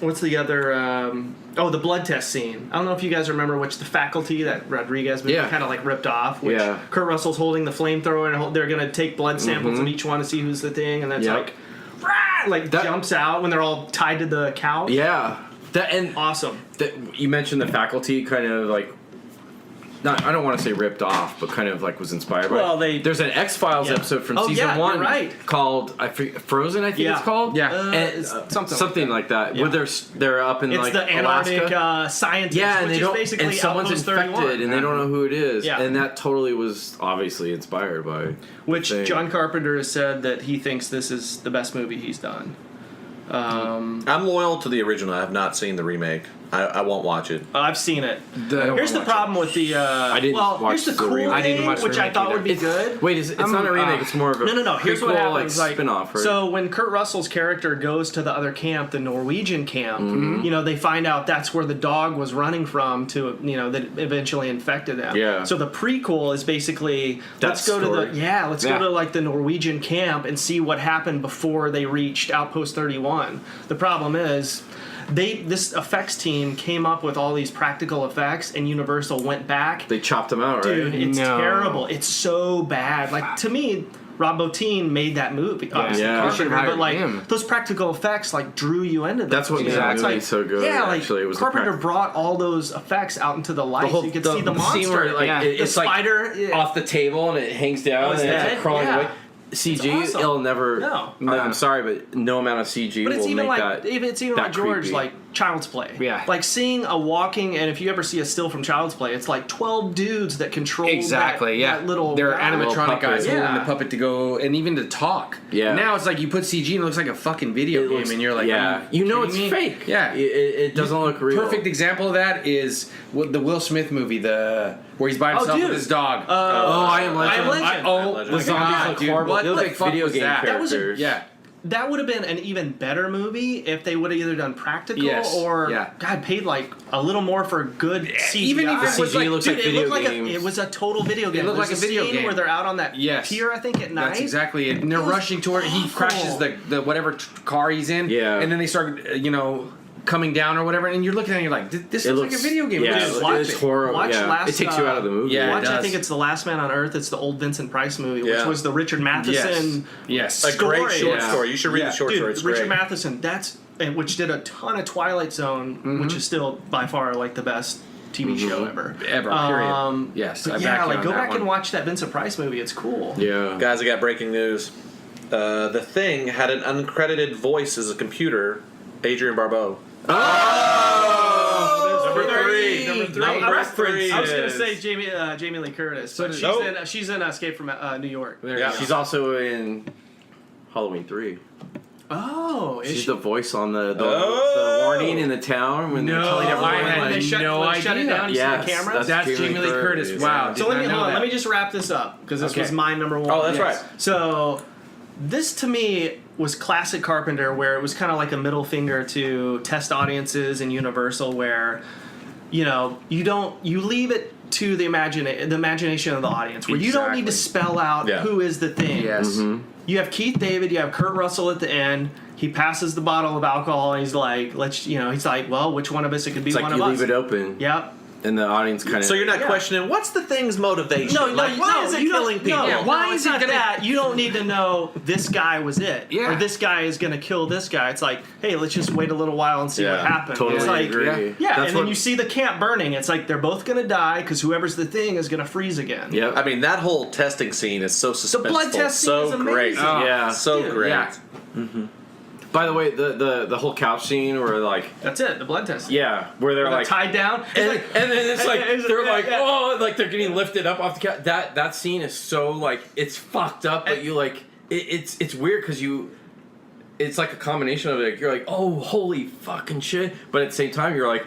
what's the other? The blood test scene. I don't know if you guys remember which The Faculty, that Rodriguez movie, Yeah. kind of like ripped off. Which Yeah. Kurt Russell's holding the flamethrower and they're gonna take blood samples of each one to see who's the thing, and then it's Yep. like, rah, like That- jumps out when they're all tied to the couch. Yeah. That and Awesome. You mentioned The Faculty, kind of like. I don't want to say ripped off, but kind of like was inspired by. Well, there's an X-Files Yeah. episode from Oh, season yeah, 1 you're right. called Frozen. I think Yeah. it's called. Yeah. And It's something like that. Yeah. Where they're up in It's like the Antarctic Alaska. scientist, Yeah, and which they is don't. basically And someone's Outpost infected, 31. and they don't know who it is. Yeah. And that totally was obviously inspired by. Which thing. John Carpenter has said that he thinks this is the best movie he's done. I'm loyal to the original. I have not seen the remake. I won't watch it. I've seen it. Here's the watch problem with the. I didn't watch here's the the cool remake. I didn't thing, watch the which I remake thought either. would be good. Wait, it's not a remake. It's more of a No. Here's what prequel, happens. like spin-off. Right? So when Kurt Russell's character goes to the other camp, the Norwegian camp, they find out that's where the dog was running from to, that eventually infected them. Yeah. So the prequel is basically let's go story. to go to like the Norwegian camp and see what happened before they reached Outpost 31. The problem is this effects team came up with all these practical effects, and Universal went back. They chopped them out, right? Dude, it's No. terrible. It's so bad. Like, to me, Rob Bottin made that movie. Obviously, Yeah. Carpenter, They should've but like hired him. those practical effects like drew you into them. That's what made It's that movie so good, Yeah, like actually. It was the Carpenter prac- brought all those effects out into the light, so you could see the monster. scene where like Yeah. it's the like spider off the table and it hangs down his and it's head? like crawling Yeah. away. CG, awesome. it'll never. No. I'm sorry, but no amount of CG But it's will even make like that. it's even that like George, creepy. like Child's Play. Yeah. Like seeing a walking, and if you ever see a still from Child's Play, it's like 12 dudes that control Exactly. that little. They're guy. Little animatronic guys puppet. holding Yeah. the puppet to go and even to talk. Yeah. Now it's like you put CG and it looks like a fucking video game, and you're like, yeah, are you know kidding it's me? fake. Yeah. It doesn't look real. Perfect example of that is the Will Smith movie, where he's by Oh, himself dude. with his dog. Oh, I Am Legend. I Am Legend. the Legend. zombies look dude, horrible. what They look the like fuck video was game that? That was a- characters. Yeah. That would have been an even better movie if they would have either done practical Yes, or yeah. God paid like a little more for good CGI. Even if it was CG looks like Dude, video it looked games. it was a total video game. looked There's like a video scene game. where they're out on that Yes. pier, I think, at night. That's exactly it. And they're It was rushing toward. He awful. crashes the whatever car he's in. Yeah. And then they start, coming down or whatever. And you're looking at it, you're like, this looks like a video game. Yeah, It looks watch it's it. horrible. Watch yeah. last, it takes you out of the movie. yeah, it Watch, I does. think it's The Last Man on Earth. It's the old Vincent Price movie, which Yeah. was the Richard Matheson. Yes. A great Story. short Yeah. story. You should read Yeah. the short Dude, story. It's Richard great. Matheson, which did a ton of Twilight Zone, which is still by far like the best TV show ever. Ever, period. Yes, But I yeah, back you like on go that back one. and watch that Vincent Price movie. It's cool. Yeah. Guys, I got breaking news. The Thing had an uncredited voice as a computer. Adrian Barbeau. Number three. Number three. I was gonna is- say Jamie Lee Curtis, but she's in Escape from New York. There Yeah. you go. She's also in Halloween 3. Oh, is She's she? the voice on the Oh. warning in the town when they're telling everyone. I had when they shut, no when they shut it idea. down, you see Yes, the camera. that's That's Jamie Lee Curtis. Wow. So did let me not know hold on. that. Let me just wrap this up because this Okay. was my number one. Oh, that's right. So this to me was classic Carpenter, where it was kind of like a middle finger to test audiences and Universal, where you leave it to the imagination of the audience, where you don't need to spell out Yeah. who is the thing. Yes. You have Keith David, you have Kurt Russell at the end. He passes the bottle of alcohol and he's like, he's like, well, which one of us it could be It's one like you of leave us. it open, Yep. and the audience kind of. So you're not Yeah. questioning what's the Thing's motivation? No, like, why is it you don't- killing people? No, Yeah, why no, is it's it not gonna- that? You don't need to know this guy was it, Yeah. or this guy is going to kill this guy. It's like, hey, let's just wait a little while and see Yeah, what happens. totally it's like, agree. yeah, That's and then you see the camp burning. It's like they're both going to die because whoever's the Thing is going to freeze again. Yep. I mean, that whole testing scene is so suspenseful. blood test scene so is great. amazing. Oh, yeah. So Dude, great. yeah. By the way, the whole couch scene where like That's it. The blood test. yeah, where they're They're like tied down. It's and, like, and then it's like they're like yeah. oh like they're getting lifted up off the couch. That scene is so like it's fucked up, but you like it's weird because it's like a combination of like you're like oh holy fucking shit, but at the same time you're like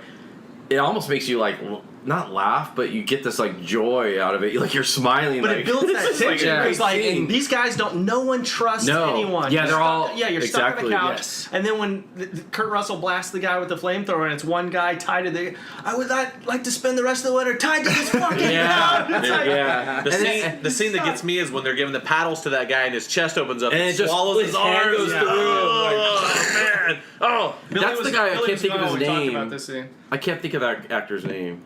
it almost makes you like not laugh, but you get this like joy out of it. You're smiling. But like, it builds that this is, like, tension. a great It's like scene. these guys don't. No one trusts No. anyone. Yeah, You're they're stuck- all- Yeah, you're stuck on exactly, the couch, yes. and then when Kurt Russell blasts the guy with the flamethrower, and it's one guy tied to the. I would like to spend the rest of the winter tied to this fucking Yeah. couch. It's like- Yeah. The scene that gets me is when they're giving the paddles to that guy and his chest opens up And and it just swallows his hand arm. goes Yeah. through. Oh, man. Oh, That's the guy. I can't think of his Talked about name. this scene. I can't think of that actor's name.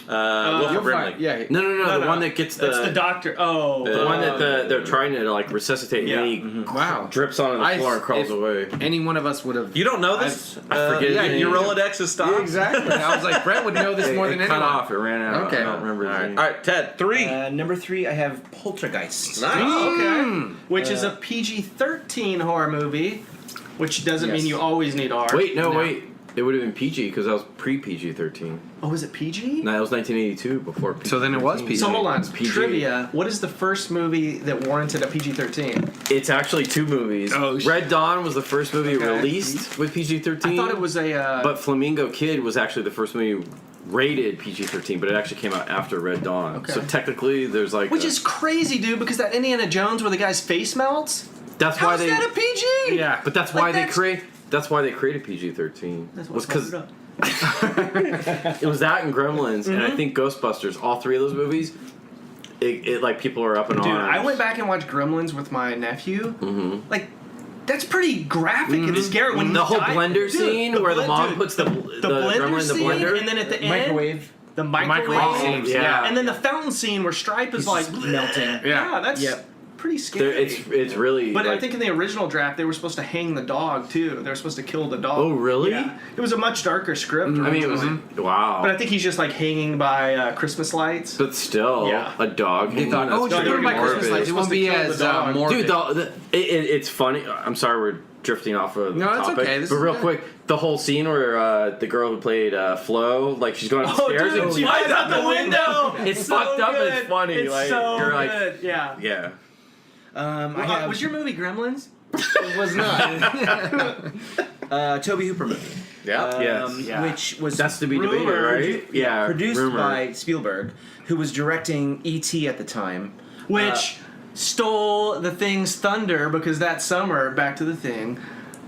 Wilford You're Brimley. fine. Yeah. No, the one that gets That's the doctor. Oh, the one that they're trying to like resuscitate, Yeah. and he Wow. drips onto the floor and crawls if away. Any one of us would have. You don't know this? I forget Yeah, his your name. Rolodex is stopped. Exactly. I was like, Brett would know this more than it cut anyone. off. It ran out. Okay. I don't remember his name. All right, Ted, 3. Number 3, I have Poltergeist. Nice. Oh, okay. Which is a PG-13 horror movie, which doesn't Yes. mean you always need R. Wait. It would have been PG because that was pre-PG-13. Oh, was it PG? No, that was 1982 before PG. So then it was PG. So hold on. PG. Trivia. What is the first movie that warranted a PG-13? It's actually 2 movies. Oh, shit. Red Dawn was the first movie Okay. released with PG-13. I thought it was a. But Flamingo Kid was actually the first movie rated PG-13, but it actually came out after Red Dawn. Okay. So technically, there's like which is crazy, dude, because that Indiana Jones where the guy's face melts. that's How why is they that a PG? Yeah. but that's Like, why that's- that's why they created PG-13. That's was what fucked it up. it was that and Gremlins and I think Ghostbusters. All 3 of those movies, it like people are up in Dude, arms. I went back and watched Gremlins with my nephew. Mm-hmm. Like, that's pretty graphic and scary. When The he whole died- blender dude, scene where the mom dude, puts the blender gremlin in the scene, blender. and then at the end, Microwave. the microwave, microwave scenes, yeah. and then the fountain scene where Stripe is He's like just melting. Yeah, that's Yep. pretty scary. It's really. But I like- think in the original draft they were supposed to hang the dog too. They were supposed to kill the dog. Oh, really? Yeah. It was a much darker script. I mean, it was originally. wow. But I think he's just like hanging by Christmas lights. But still, Yeah. a dog. They thought, hanging- oh, No, just they put were it by morbid. Christmas lights. It They're won't be supposed to kill as the dog. morbid. Dude, it's funny. I'm sorry we're drifting off of the No, it's topic. okay. This But is real good. quick, the whole scene where the girl who played Flo, like she's going upstairs and she flies out the window. It's So fucked up. good. It's funny. It's like so you're like, good. Yeah. yeah. I have, Was your movie Gremlins? it was not. Toby Hooper movie. Yeah. Yes. Yeah. Which was That's to be debated, right? Yeah. produced rumor. by Spielberg, who was directing E.T. at the time. Which stole the Thing's thunder because that summer, back to the Thing,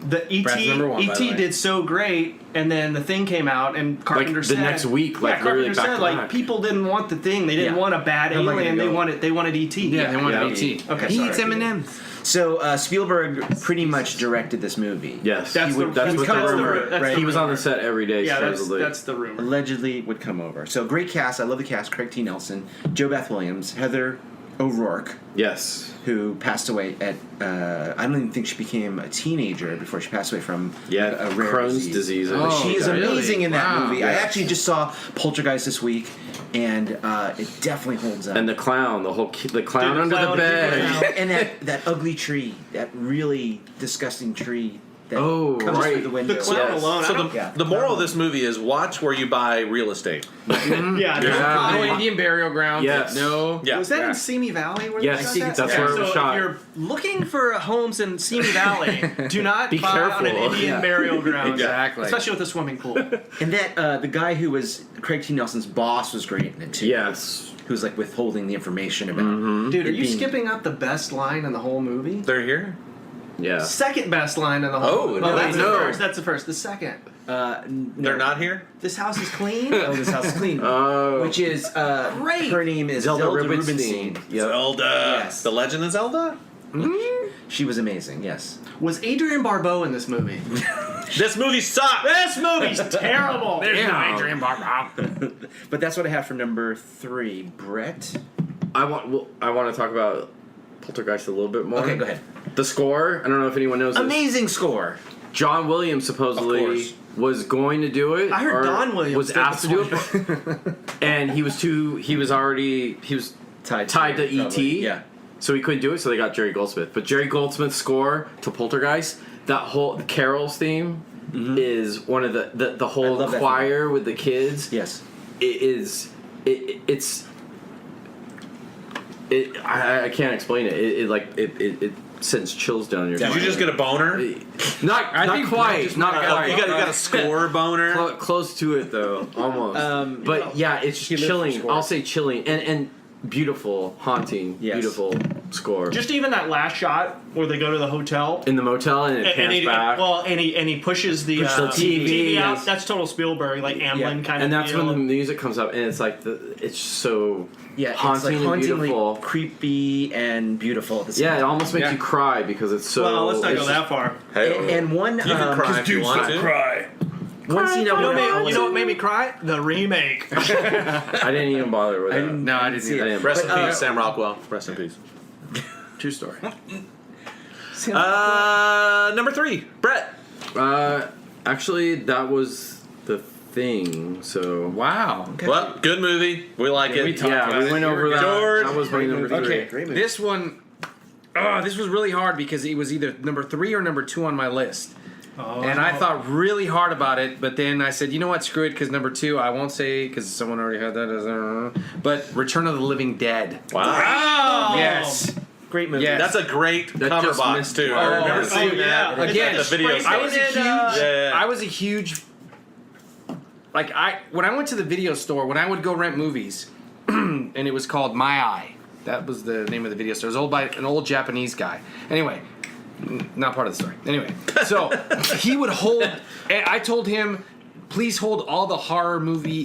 the Brad's E.T. number one, by the way. did so great, and then the Thing came out, and Carpenter the said next week, like, yeah, literally Carpenter back said to like back. people didn't want the Thing, they didn't Yeah. want a bad How am I alien, gonna they go? wanted E.T. Yeah, they wanted Yeah. ET. Okay, He sorry. eats M&M's. So Spielberg pretty much directed this movie. Yes. That's the- that's what that's the the- rumor. that's the He was on rumor. the set every day. Yeah, supposedly. that's the rumor. Allegedly would come over. So great cast. I love the cast. Craig T. Nelson, Joe Beth Williams, Heather O'Rourke, yes. who passed away at I don't even think she became a teenager before she passed away from Yeah. a rare Crohn's disease. Oh, She is really? amazing in that Wow. movie. I Yeah. actually just saw Poltergeist this week, and it definitely holds up. And the clown, the clown Dude, under the the clown bed. And that ugly tree, that really disgusting tree that Oh, comes right. through the window. The clown Yes. alone. So I don't- Yeah. the moral of this movie is watch where you buy real estate. yeah, Yeah. No Indian burial ground. Yes. No. Yeah. Was that Yeah. in Simi Valley? Where Yes, they I shot think that? that's where it was so shot. If you're looking for homes in Simi Valley, do not Be buy on an careful. Indian Yeah. burial ground. Exactly. Especially with a swimming pool. And that the guy who was Craig T. Nelson's boss was great in it too. Yes. Who was like withholding the information about. Dude, are it you being- skipping out the best line in the whole movie? They're here. Yeah. Second best line in the whole Oh, movie. no, that's no. the first. That's the first. The second. They're not here. This house is clean. Oh, this house is clean. Oh. Which is Great. her name is Zelda Zelda Rubinstein. Rubinstein. Yep. Zelda. Yes. The Legend of Zelda. She was amazing. Yes. Was Adrian Barbeau in this movie? This movie sucks. This movie's terrible. There's no Adrian Barbeau. But that's what I have for number 3. Brett. I want to talk about Poltergeist a little bit more. Okay, go ahead. The score. I don't know if anyone knows this. Amazing score. John Williams Of supposedly course. was going to do it. I heard or Don Williams was did asked to the do it, and he was Tied to it, E.T. probably. Yeah. so he couldn't do it. So they got Jerry Goldsmith. But Jerry Goldsmith's score to Poltergeist, that whole Carol's theme is one of the I whole love that choir with the kids. Yes. I can't explain it. It sends chills down your Did spine. you just get a boner? Not think quite. just Not not quite. You got a score boner? Close to it though, almost. But yeah, it's lives for chilling. score. I'll say chilling and beautiful, haunting, Yes. beautiful score. Just even that last shot where they go to the hotel. in the motel and it pans back. And he pushes the TV out. is- That's total Spielberg, like Amblin kind of. and that's deal. when the music comes up, and it's like it's so Yeah, haunting it's like and hauntingly beautiful. creepy and beautiful at the same Yeah, it time. almost makes you cry because it's so. Well, let's not it's go just- that far. And one, You can cry if you want to. Cry. one scene I want You know what made me cry? The remake. I didn't even bother with that. No, I didn't see it. Rest in peace, Sam Rockwell. Rest in peace. True story. Number 3, Brett. Actually, that was the thing. So Wow. Well, good movie. We like it. we talked yeah, about we it. went over that. George. That was my number 3. Okay, Great movie. this one, this was really hard because it was either number 3 or number 2 on my list. And I thought really hard about it, but then I said, you know what, screw it, because number 2, I won't say, because someone already had that. But Return of the Living Dead. Wow. Yes. Great movie. Yes. That's a great That cover just box, missed too. it. I remember Oh, seeing yeah. that. Again, the video. spray I was a painted, huge. Yeah. I was a huge. Like when I went to the video store, when I would go rent movies, and it was called My Eye. That was the name of the video store. It was owned by an old Japanese guy. Anyway, not part of the story. Anyway, so he would hold. And I told him, please hold all the horror movie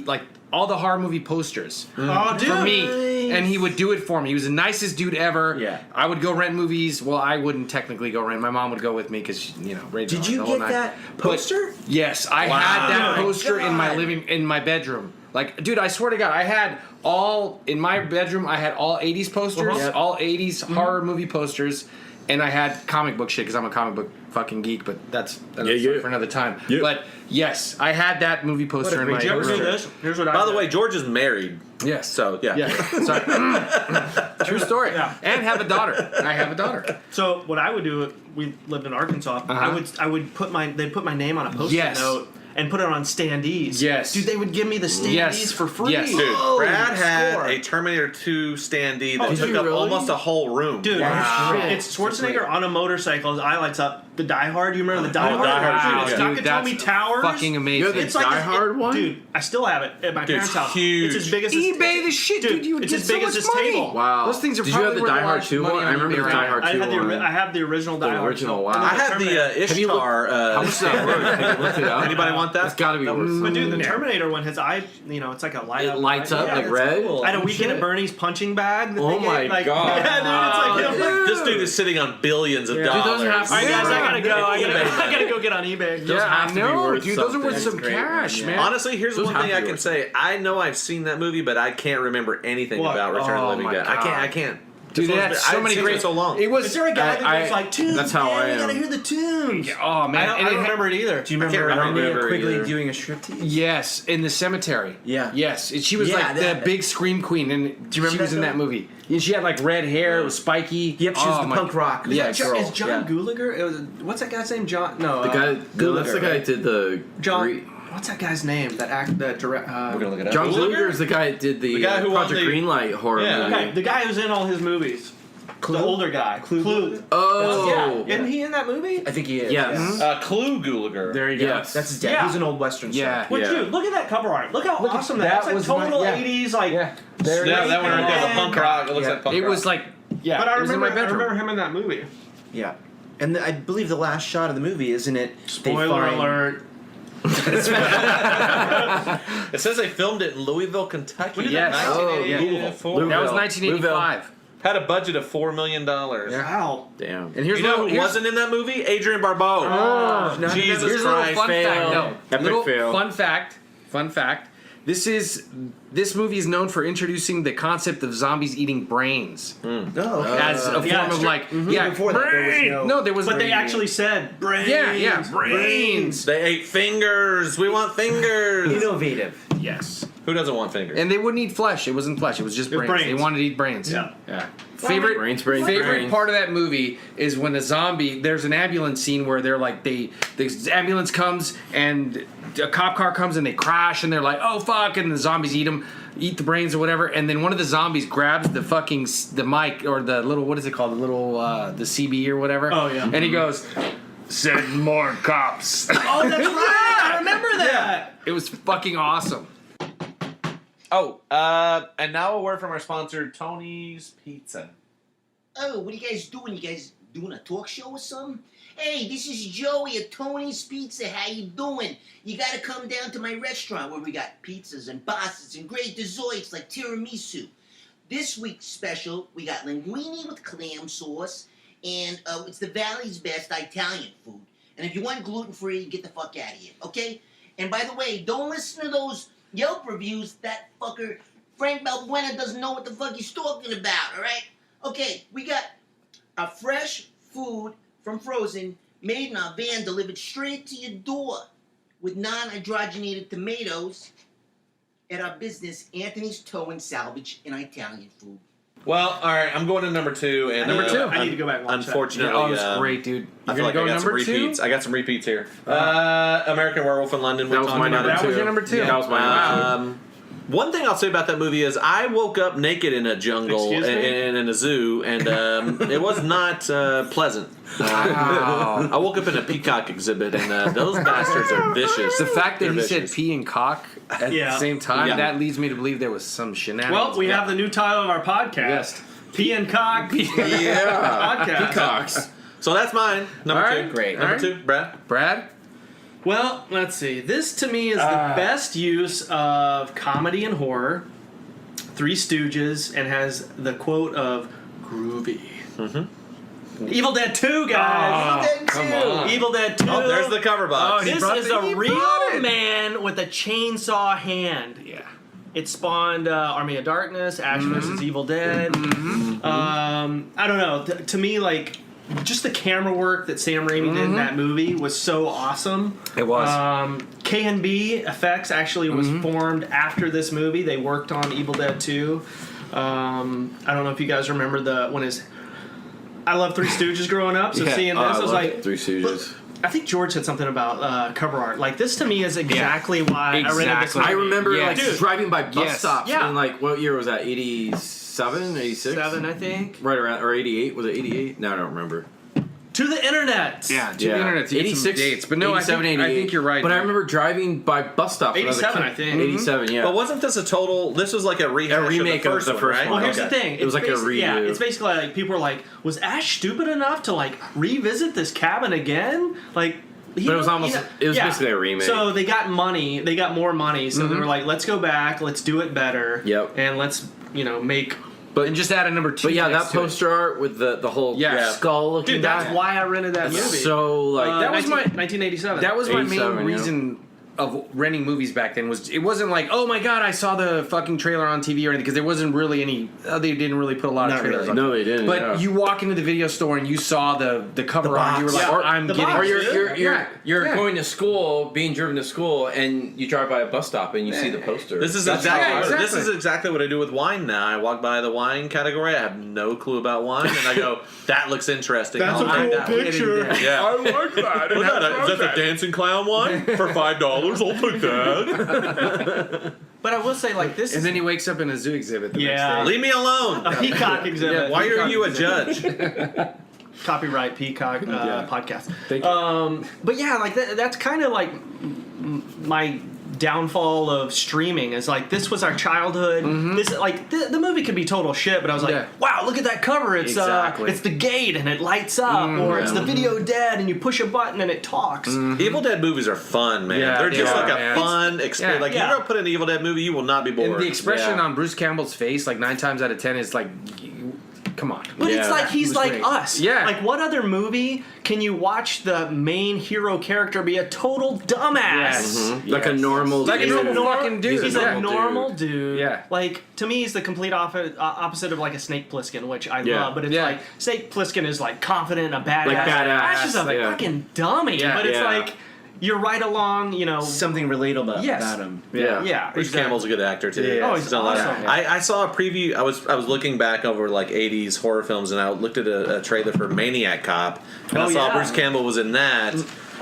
posters Oh, dude. for me, and he would do it for me. He was the nicest dude ever. Yeah. I would go rent movies. Well, I wouldn't technically go rent. My mom would go with me because rated Did R you the whole get night. that But- poster? yes, I had that poster in my in my bedroom. Like, dude, I swear to God, I had all in my bedroom. I had all 80s posters, Yep. all 80s horror movie posters, and I had comic book shit because I'm a comic book fucking geek. But that's another story for another time. Yeah. But yes, I had that movie poster in my Did you ever do room. this? Here's what I By the did. way, George is married. Yes. So, yeah. Yeah. Sorry. True story. Yeah. And have a daughter. I have a daughter. So what I would do, we lived in Arkansas. I would put they'd put my name on a post-it Yes. note and put it on standees. Yes. Dude, they would give me the standees Yes. for free. Yes. Dude, Oh, Brad had score. a Terminator 2 standee that did took you up really? almost a whole room. Dude, it's Schwarzenegger on a motorcycle. His eye lights up. The Die Hard. You remember the Die Hard? Die Hard, Dude, it's yeah. Dude, Nakatomi that's Towers. fucking amazing. You're the It's like Die this- Hard one? Dude, I still have it at my Dude, parents' it's house. huge. It's as big as this. eBay the shit, dude. You would It's get as big so as much this money. table. Wow. Those things are Did you have probably the worth Die a Hard lot of 2 money one? on I remember eBay the right Die now. Hard I 2 had one. I have the original Die The Hard. original, still. wow. And I have the Ishtar. How much that worth? Have you looked it up? Anybody want that? It's got to be worth But dude, the something. Terminator one, his eye, it's like a light It up. lights up Yeah, like it's red. cool. I had a Weekend at Bernie's punching bag. That Oh they my gave, like, God. Yeah, dude, it's like, This dude is sitting on billions of dollars. those have- all right, guys, I gotta go. I eBay. gotta go get on eBay. Yeah, have I to be know, worth dude. Those are worth something. some cash, man. Honestly, here's Those one have thing to I be can worth say. I know I've seen that movie, but I can't remember anything What? about Return of the Oh Living my Dead. God. I can't. Dude, This they one's had been- so I've many seen great. it so long. It was. Is there a guy that goes like, tunes? that's how man, I You gotta am. hear the tunes. Oh man, I don't remember it either. Do you remember I don't Linnea remember Quigley either. doing a striptease? Yes, in the cemetery. Yeah. Yes, and she was Yeah, like that- the big scream queen, and Do you remember she was that in that film? movie. And she had like red hair. It was spiky. Yep, she was Oh, the my- punk rock. Yeah, girl. Is John Yeah. Gulager? What's that guy's name? John? No. The guy, that's the guy right? that did the John. What's that guy's name? That act. That direct. We're gonna look it up. John Gulager? Gulager is the guy that did the, guy who won Project the- Greenlight horror Yeah. movie. Okay, the guy who's in all his movies. The older guy. Clue. Oh, Yeah. Isn't he in that movie? I think he is. Yes. Clue Gulager. There you go. Yes. That's his dad. Yeah. He's an old Western Yeah. star. But Yeah. dude, look at that cover art. Look how Look at- awesome that that's like was my- total yeah. 80s, like. Yeah. There it Yeah, is. that one right there, the punk rock. It looks Yeah. like punk It rock. was like, yeah. But I it was in remember, my bedroom. him in that movie. Yeah. And I believe the last shot of the movie, isn't it? they Spoiler find- alert. It says they filmed it in Louisville, Kentucky. When did Yes. that Oh, yeah. Louisville. That was Louisville. 1985. Had a budget of $4 million. Wow. Damn. And here's You know little, who here's, wasn't in that movie? Adrian Barbeau. Not Jesus here's a little Christ, fun fail. fact. No, Epic little fail. fun fact. Fun fact. This movie is known for introducing the concept of zombies eating brains Oh, okay. as a yeah, form it's of true. like Before that, there was brain. no- there was But they actually said brains. yeah brains. They ate fingers. We want fingers. Innovative. Yes. Who doesn't want fingers? And they wouldn't eat flesh. It wasn't flesh. It was just was brains. They brains. wanted to eat brains. Yeah. Yeah. Favorite part of that movie is when there's an ambulance scene where they're like the ambulance comes and a cop car comes and they crash and they're like, oh fuck, and the zombies eat the brains or whatever, and then one of the zombies grabs the mic or the little, what is it called, the CB or whatever. Oh yeah. And he goes, send more cops. Oh, that's right. I remember that. It was fucking awesome. Oh, and now a word from our sponsor, Tony's Pizza. Oh, what are you guys doing? You guys doing a talk show or something? Hey, this is Joey at Tony's Pizza. How you doing? You gotta come down to my restaurant where we got pizzas and pastas and great desserts like tiramisu. This week's special, we got linguine with clam sauce, and it's the Valley's best Italian food. And if you want gluten-free, get the fuck out of here, okay? And by the way, don't listen to those Yelp reviews. That fucker Frank Balbuena doesn't know what the fuck he's talking about, all right? Okay, we got a fresh food from Frozen, made in our van, delivered straight to your door with non-hydrogenated tomatoes at our business, Anthony's Towing Salvage and Italian Food. Well, all right, I'm going to number 2. And Number 2. I need to go back and watch unfortunately, Oh, it's great, dude. I feel like I got some repeats. I got some repeats here. American Werewolf in London. That was my number 2. That was your number 2. Yeah. That was my number 2. One thing I'll say about that movie is I woke up naked in a jungle Excuse me? and in a zoo, and it was not pleasant. Wow. I woke up in a peacock exhibit, and those bastards are vicious. The fact that They're he vicious. said pee and cock at Yeah. the same time, Yeah. that leads me to believe there was some shenanigans. Well, we have the new title of our podcast. Yes. Pee and Cock Yeah. podcast. Peacocks. So that's mine. Number All 2. right, great. Number All right. 2, Brad. Brad? Well, let's see. This to me is the best use of comedy and horror. Three Stooges, and has the quote of groovy. Mm-hmm. Evil Dead 2, guys. Evil Dead 2. Come on. Evil Dead 2. Oh, there's the cover box. This is a real man with a chainsaw hand. Yeah. It spawned Army of Darkness, Ash vs. Evil Dead. I don't know. To me, like, just the camera work that Sam Raimi did in that movie was so awesome. It was. K&B Effects actually was formed after this movie. They worked on Evil Dead 2. I don't know if you guys remember I love Three Stooges growing up, so seeing this, I was like, Three Stooges. I think George said something about cover art. Like, this to me is exactly why I rented this movie. I remember Yes. like driving by bus Yes. stops Yeah. in like, what year was that? 87, 86? 7, I think. Right around, or 88? Was it 88? No, I don't remember. To the internet. Yeah, to the internet to get some 86, dates. But no, 87, I 88. think you're right. But I remember driving by bus stops when I was a 87, kid. I think. 87, yeah. But wasn't this this was like a rehash remake of the first one, Well, right? here's the Okay. thing. It was like a redo. Yeah, it's basically like people are like, was Ash stupid enough to like revisit this cabin again? Like, But it was almost, it was basically a remake. So they got money. They got more money. So they were like, let's go back. Let's do it better. Yep. And let's make. and just add a number 2. But yeah, next that to it. poster art with the whole Yeah. skull looking Dude, that's guy. why I rented that movie. So like that was my 1987. That was my 87, main yeah. reason of renting movies back then. It wasn't like, oh my god, I saw the fucking trailer on TV or anything, because there wasn't really any. They didn't really put a lot of Not trailers really. on. No, they didn't. But yeah. you walk into the video store and you saw the cover art, and you were like, Yeah. I'm The getting. box. Or you're Yeah. going to school, being driven to school, and you drive by a bus stop and you see the poster. This is That's exactly right, this is exactly. exactly what I do with wine now. I walk by the wine category. I have no clue about wine, and I go, "That looks interesting." That's I'll a check cool that one." picture. Yeah. I like that. Is that the dancing clown wine for $5? I'll take that. But I will say, like, this And is then he wakes up in a zoo exhibit the Yeah. next day. Leave me alone. a Peacock exhibit. Why are you a judge? Copyright Peacock podcast. Thank you. But yeah, like that's kind of like my downfall of streaming. Is like, this was our childhood. This like the movie could be total shit, but I was like, Yeah. wow, look at that cover. It's Exactly. it's the gate and it lights up, or it's the video dead and you push a button and it talks. Evil Dead movies are fun, man. Yeah, They're they just are, like a man. fun experience. Yeah. Like, Yeah. you go put an Evil Dead movie, you will not be bored. And the expression Yeah. on Bruce Campbell's face, like 9 times out of 10, is like, come on. But it's Yeah. like he's It was like great. us. Yeah. Like, what other movie can you watch the main hero character be a total dumbass? Yes. Like a normal Like a dude. normal fucking dude. He's Yeah. a normal dude. Yeah. Like, to me, he's the complete opposite of like a Snake Plissken, which I Yeah. love. But it's Yeah. like Snake Plissken is like confident, a badass. Like badass, Ash is a yeah. fucking dummy. Yeah. But it's Yeah. like you're right along. You know, Something relatable Yes. about him. yeah. Bruce exactly. Campbell's a good actor too. Yeah. Oh, he's done a lot of- awesome. I saw a preview. I was looking back over like 80s horror films, and I looked at a trailer for Maniac Cop, and I saw Bruce Campbell was in that.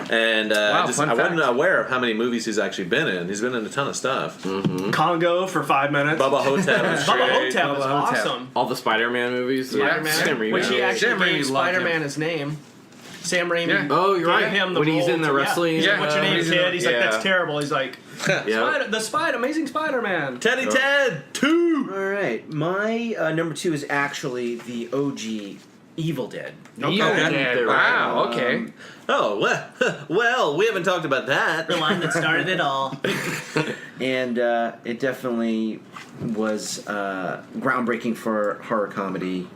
And I wasn't aware of how many movies he's actually been in. He's been in a ton of stuff. Congo for 5 minutes. Bubba Hotep was Bubba great. Hotep was awesome. All the Spider-Man movies. Spider-Man, Sam Raimi. which he actually Sam Raimi gave loved Spider-Man him. his name. Sam Raimi. Yeah. Oh, you're gave right. him the When he's role in the to- wrestling. Yeah. What's your name, he's in kid? the- He's like, that's terrible. He's like, Yeah. Amazing Spider-Man. Teddy Ted 2. All right, my number 2 is actually the OG Evil Dead. Evil Okay. Dead. Wow. Okay. Oh well, we haven't talked about that. The line that started it all. And it definitely was groundbreaking for horror comedy.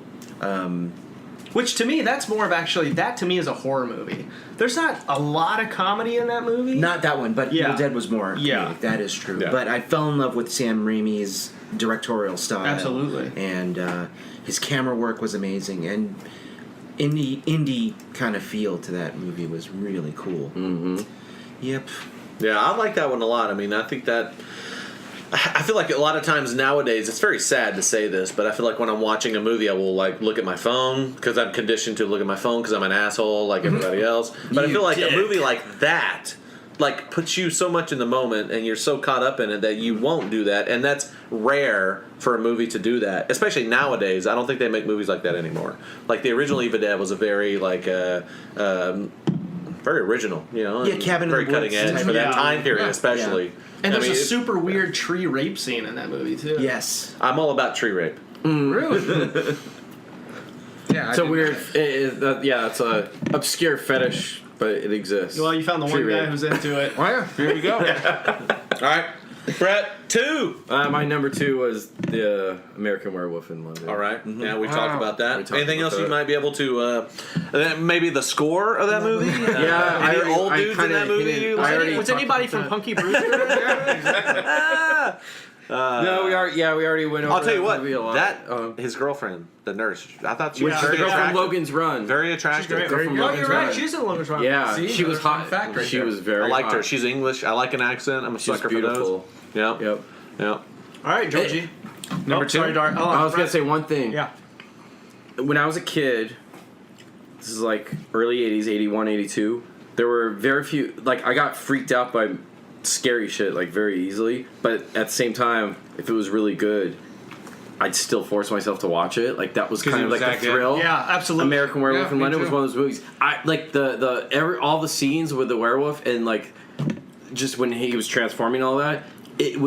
Which to me, that's more of actually, that to me is a horror movie. There's not a lot of comedy in that movie. Not that one, but Yeah. Evil Dead was more Yeah. comedic. That is true. Yeah. But I fell in love with Sam Raimi's directorial style. Absolutely. And his camera work was amazing. And indie kind of feel to that movie was really cool. Mm-hmm. Yep. Yeah, I like that one a lot. I mean, I think that. I feel like a lot of times nowadays, it's very sad to say this, but I feel like when I'm watching a movie, I will like look at my phone because I'm conditioned to look at my phone because I'm an asshole like everybody else. But I feel like a movie like that, like puts you so much in the moment, and you're so caught up in it that you won't do that, and that's rare for a movie to do that. Especially nowadays, I don't think they make movies like that anymore. Like the original Evil Dead was a very like. Very original, you know, Yeah, and Cabin in very the cutting Woods. edge for that Yeah. time period, Yeah. especially. And there's I mean, a super weird tree rape scene in that movie, too. Yes. I'm all about tree rape. Really? Yeah. It's a weird. Yeah, it's a obscure fetish, but it exists. Well, you found the Tree one guy rape. who's into it. Oh, yeah. Here we go. All right, Brett, 2. My number 2 was the American Werewolf in London. All right, yeah, we Wow. talked about We that. talked Anything about else you that. might be able to? Maybe the score of that movie. Yeah, any I- old I dudes in kinda that movie. hinted- you I like? already Was talked anybody about from that. Punky Brewster? No, we already went over I'll tell you that what. movie a lot. That his girlfriend, the nurse. I thought she was Yeah. very the girl from attractive. Logan's Run. Very attractive. Great. Girl from Oh, Logan's you're right. Run. She's in Logan's Run. Yeah, See, she was another fun hot. fact right She there. was very. I liked her. hot. She's English. I like an accent. I'm a She's sucker beautiful. for those. Yep. Yep. Yep. All right, Georgie. Number 2? Sorry, Dart. Oh, I was gonna Brett. say one thing. Yeah. When I was a kid, this is like early 80s, 81, 82, there were very few, like I got freaked out by scary shit like very easily, but at the same time, if it was really good, I'd still force myself to watch it. Like that was 'Cause kind it of was like that the good. thrill. Yeah, absolutely. American Werewolf Yeah, in me London was too. one of those movies. I like all the scenes with the werewolf and like just when he was transforming and all that, it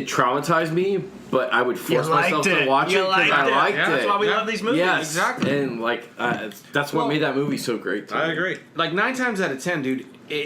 traumatized me, but I would force myself to watch it because I liked Yeah, it. that's why we Yeah. love these movies. Yes, Exactly. and like that's what Well, made that movie so great. To I me. agree. Like 9 times out of 10, dude,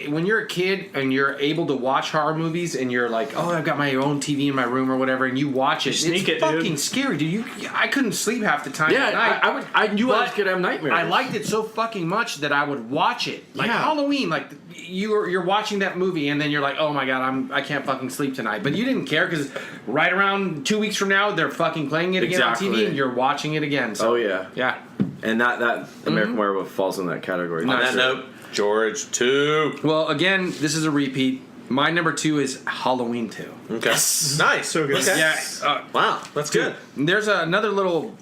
when you're a kid and you're able to watch horror movies and you're like, oh, I've got my own TV in my room or whatever, and you watch it, sneak it's it, dude. fucking scary, dude. I couldn't sleep half the time at night. Yeah, I knew I was But gonna have nightmares. I liked it so fucking much that I would watch it. Like Yeah. Halloween, like you're watching that movie and then you're like, oh my god, I can't fucking sleep tonight. But you didn't care because right around 2 weeks from now they're fucking playing it again on Exactly. TV and you're watching it again. So, Oh yeah, yeah. and that American Werewolf falls in that category. On Not that sure. note, George 2. Well, again, this is a repeat. My number 2 is Halloween 2. Okay. Nice. So good. Okay. Yeah. Wow, that's good. There's another little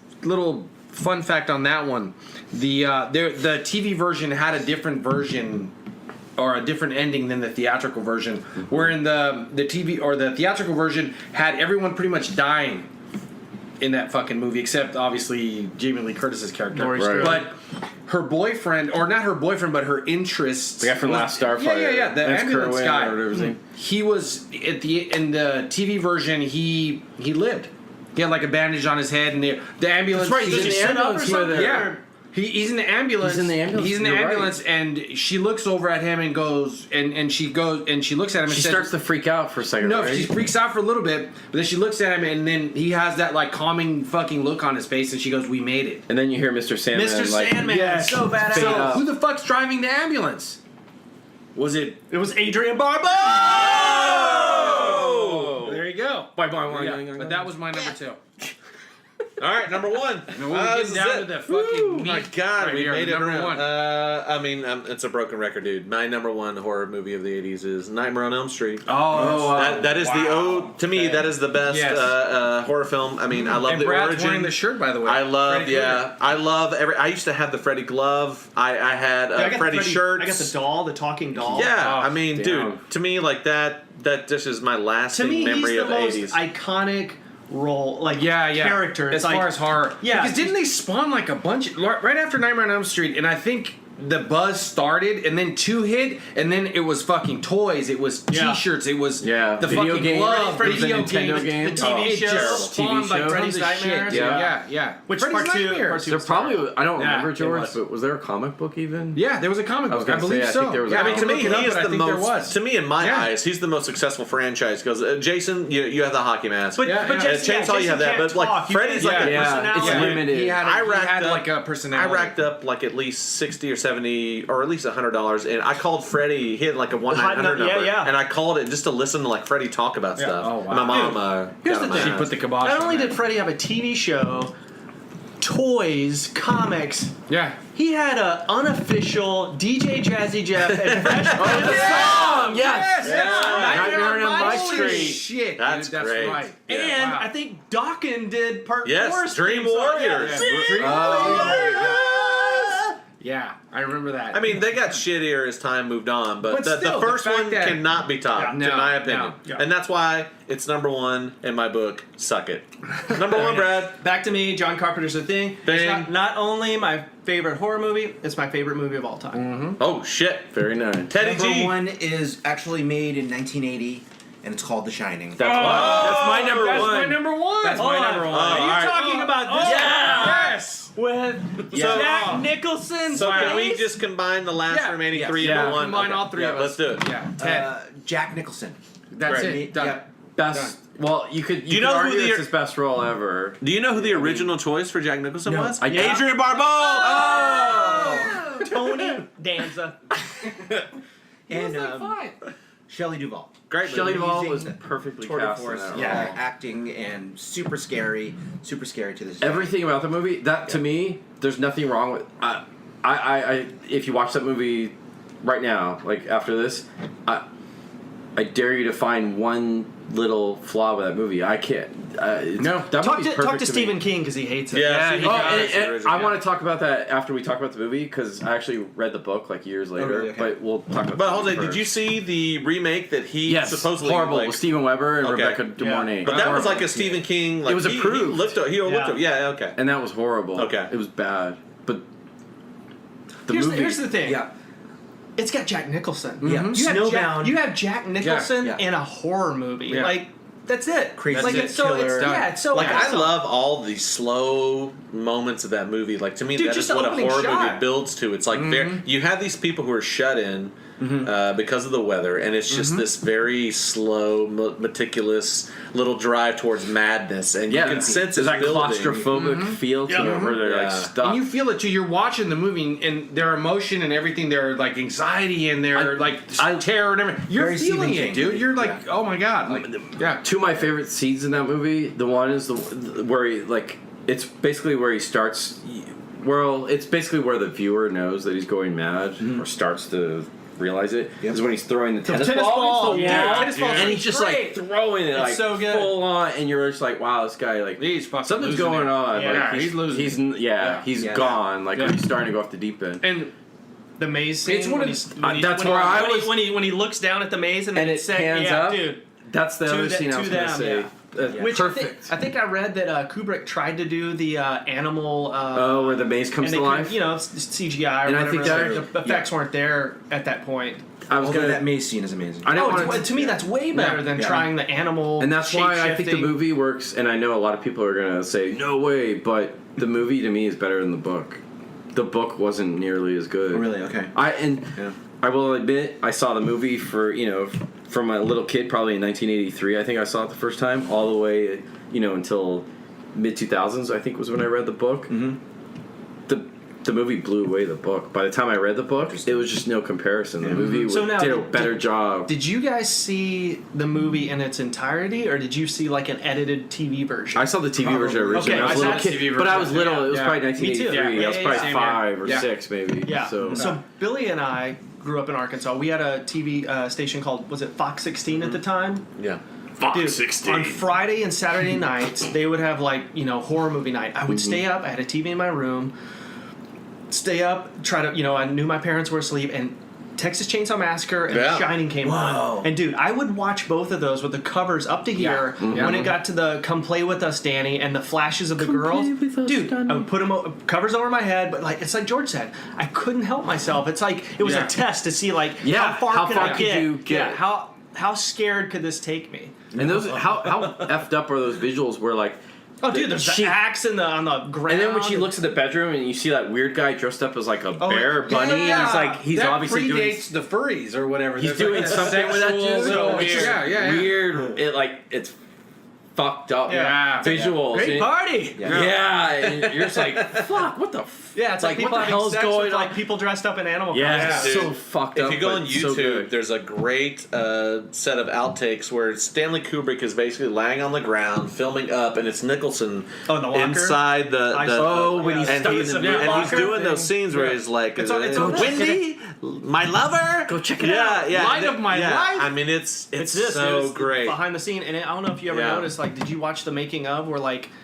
fun fact on that one. The TV version had a different version or a different ending than the theatrical version. Wherein the TV or the theatrical version had everyone pretty much dying in that fucking movie, except obviously Jamie Lee Curtis's character. Laurie Strode. But her boyfriend, or not her boyfriend, but her interest. The guy from Last Starfighter. Yeah. The Lance ambulance Kerwin, guy. or whatever his name. He was in the TV version. He lived. He had like a bandage on his head, and the ambulance. That's right, he's he's in in the the ambulance ambulance. with her. Yeah. He's in the ambulance. He's in the ambulance, He's in the you're right. ambulance, and she looks over at him and goes, and she goes, and she looks at him. And She says, starts to freak out for a second. No, right? she freaks out for a little bit, but then she looks at him, and then he has that like calming fucking look on his face, and she goes, "We made it." and then you hear Mr. Sandman. Mr. like, Sandman, yes, so badass. fade So up. who the fuck's driving the ambulance? Was it? It was Adrian Barbeau! There you go. Bye. Yeah, but that was my number 2. All right, number one. No, we're getting down to the fucking meat. My God, right we here, made it number around. one. I mean, it's a broken record, dude. My number one horror movie of the 80s is Nightmare on Elm Street. That is the to me, that is the best Yes. horror film. I mean, I love And the Brad's origin. wearing the shirt, by the way. I love, Freddy Krueger. I love I used to have the Freddy glove. I had I got Freddy shirts. I got the doll, the talking doll. Yeah, Oh, I mean, damn. dude, to me, like that just is my To lasting me, memory he's of the the most 80s. iconic role, like character. As It's far like, as horror, Yeah. because didn't they spawn like a bunch right after Nightmare on Elm Street? And I think the buzz started, and then 2 hit, and then it was fucking toys, it was Yeah. T-shirts, it was Yeah. the Video fucking game. glove, There was a video Nintendo games, game. the TV Oh, show, terrible. spawned TV like show. Freddy's tons of shit. Nightmares. Yeah. Which Freddy's part two? Nightmares. Part two There was probably, terrible. I don't Yeah, remember, it George, was. but was there a comic book even? Yeah, there was a comic I was book. I gonna believe say, I so. think there was yeah, a I mean, to can me, look he it up, is but I the think there most. was. To me, in my Yeah. eyes, he's the most successful franchise because Jason, you have the hockey mask. But, Yeah, but yeah. Jason, Chainsaw, you have that, can't but like talk. You Freddy's can't- like a Yeah, personality. it's limited. He had, I he racked had up- like a I personality. racked up like at least 60 or 70 or at least $100, and I called Freddie. He had like a 1-900 Yeah, number, yeah. and I called it just to listen to like Freddie talk about stuff. Oh, wow. And my mom. here's got the on my thing. She ass. put the kibosh Not on only that. did Freddy have a TV show, toys, comics, Yeah. he had an unofficial DJ Jazzy Jeff and Fresh song! Yes! Nightmare on My Street. Street. Shit, That's dude, great. right. Yeah. And Wow. I think Dawkins did part 4. Yes, Dream Warriors. Yeah, I remember that. I mean, they got shittier as time moved on, but, But the still, first the fact one that- cannot be topped, Yeah, in my no, opinion. no, yeah. And that's why it's number one in my book. Suck it. Number one, Brad. Back to me, John Carpenter's The Thing. It's Bing. not only my favorite horror movie, it's my favorite movie of all time. Oh, shit. Very nice. Teddy Number G. one is actually made in 1980, and it's called The Shining. That's my number That's one. my number one. That's my number one. Are you all right. talking about this Yes. with Yeah. Jack Nicholson? So can we face? just combine the last Yeah. remaining Yes. three Yeah. into one? Combine Okay. all three Yeah, of us. let's do it. Yeah, Ted. Jack Nicholson. That's Great. it. Done. Yeah. Best. Well, you could you know who argue the- it's his best role ever. Do you know who the original choice for Jack Nicholson No. was? Yeah. Adrian Barbeau! Oh! Tony Danza. And Shelley Duvall. Great Shelley movie. Duvall was Amazing perfectly Tour de cast in force, that role. yeah, acting and super scary to this day. Everything about the movie, that to me, there's nothing wrong with. I if you watch that movie right now, like after this, I dare you to find one little flaw with that movie. I can't. No. that Talk movie's to perfect me. Stephen King because he hates it. Yeah, he Oh, does. and I want to talk about that after we talk about the movie because I actually read the book like years later. really? Okay. But we'll talk about. But the hold movie on, did you first. see the remake that he Yes, supposedly horrible like, with Steven Weber and Okay. Rebecca De Yeah. Mornay. But that was Horrible. like a Stephen King. Like, It was approved. He looked up. Yeah, okay. and that was horrible. Okay. it was bad. But the Here's, movie. here's the thing. Yeah. It's got Jack Nicholson. Yeah. Snowbound. You have Jack Nicholson Yeah. in a horror movie. Yeah. Like, that's it. Crazy like, it's so, killer. it's, yeah, it's so Like I awesome. love all the slow moments of that movie. Like to me, Dude, that just is the what a opening horror shot. movie builds to. It's like you have these people who are shut in because of the weather, and it's just this very slow, meticulous little drive towards madness, and yeah, you can sense there's it that building. claustrophobic feel to it where they're like Yeah. stuck. And you feel it too. You're watching the movie and their emotion and everything, their like anxiety and their terror and everything. You're Very feeling Stephen it, King. dude. You're like, Yeah. oh my god, like, yeah. Two of my favorite scenes in that movie. The one is the where he like it's basically where he starts. Well, it's basically where the viewer knows that he's going mad or starts to realize it. Yep. Is when he's throwing the tennis tennis ball, ball, into the yeah. wall, Tennis ball's and he's just great. like throwing it It's like so good. full on, and you're just like, wow, this guy like He's fucking something's losing going it. on. Yeah, like, he's losing He's Yeah. he's Yeah. gone. Like Yeah. he's starting to go off the deep end. And the maze scene. It's one when of he's, the- when he- that's when where he- I when he- was- when he looks down at the maze and, And then it said, pans yeah, up. dude. That's the To other the- scene I to was going to them, say. yeah. Which I think I read that Kubrick tried to do the animal. oh, where the maze comes and they to couldn't- life. You know, it's CGI or And I whatever. think so the effects weren't there at that point. I was Although going that maze scene is amazing. I didn't Oh, want to me, that's way better than Yeah. trying the animal. And that's why I think the shape-shifting. movie works. And I know a lot of people are gonna say no way, but the movie to me is better than the book. The book wasn't nearly as good. Oh, really? Okay. I will admit I saw the movie from a little kid, probably in 1983. I think I saw it the first time, all the way until mid 2000s. I think was when I read the book. Mm-hmm. the movie blew away the book. By the time I read the book, it was just no comparison. The movie did a better job. Did you guys see the movie in its entirety, or did you see like an edited TV version? I saw the TV version originally. Okay, I was a little kid, but I was little. It was probably Me too. 1983. I was probably same 5 or 6, maybe. Yeah. So Billy and I grew up in Arkansas. We had a TV station called, was it Fox 16 at the time? Yeah. Dude, on Friday and Saturday nights, they would have horror movie night. I would stay up. I had a TV in my room. Stay up, try to, I knew my parents were asleep, and Texas Chainsaw Massacre and The Shining came on. And dude, I would watch both of those with the covers up to here. When it got to the "Come Play With Us, Danny" and the flashes of the girls, dude, I would put them covers over my head. But it's like George said, I couldn't help myself. It's like it was a test to see how far could I get? Yeah, how scared could this take me? and those how effed up are those visuals where Oh, dude, there's the axe on the ground. And then when she looks at the bedroom and you see that weird guy dressed up as like a bear bunny, and it's like he's that obviously doing the furries or whatever. he's doing something with that dude. So It's just weird. It's fucked up visuals. Great party. Yeah, and you're just like, fuck, what the? It's like people what the having hell's sex going with, on? people dressed up in animal Yeah, costumes. so fucked up. If you go but on so YouTube, good. there's a great set of outtakes where Stanley Kubrick is basically laying on the ground, filming up, and it's Nicholson in the locker? inside when he's and stuck he's, in the and he's locker doing those scenes where he's like, It's on Wendy, my lover, Go check it out. Yeah, Light of my life. I mean, it's This, so dude, great. behind the scene. And I don't know if you ever noticed, did you watch the making of where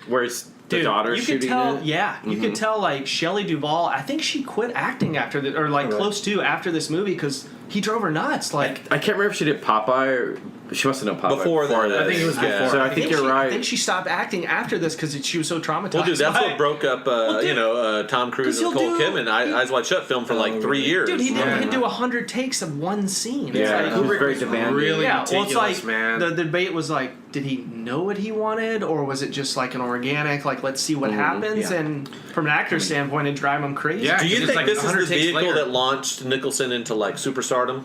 where it's the dude, daughter you shooting could tell, it. you could tell Shelley Duvall. I think she quit acting after the, or close to after this movie because he drove her nuts. I can't remember if she did Popeye or she must have done Popeye Before that. that. I think it was Yeah. before. So I think you're right. I think she stopped acting after this because she was so traumatized. Well, dude, that's by what it. broke up, Tom Cruise and 'cause Nicole he'll Kidman. Eyes Wide Shut film for 3 years. Dude, he'd do 100 takes of one scene. Yeah, It's he was like, very demanding. really well, it's meticulous, like man. the debate was did he know what he wanted, or was it just an organic, let's see what happens? Yeah. And from an actor's standpoint, it drive him crazy. Yeah. Do you It's think like this is 100 the takes vehicle later. that launched Nicholson into superstardom?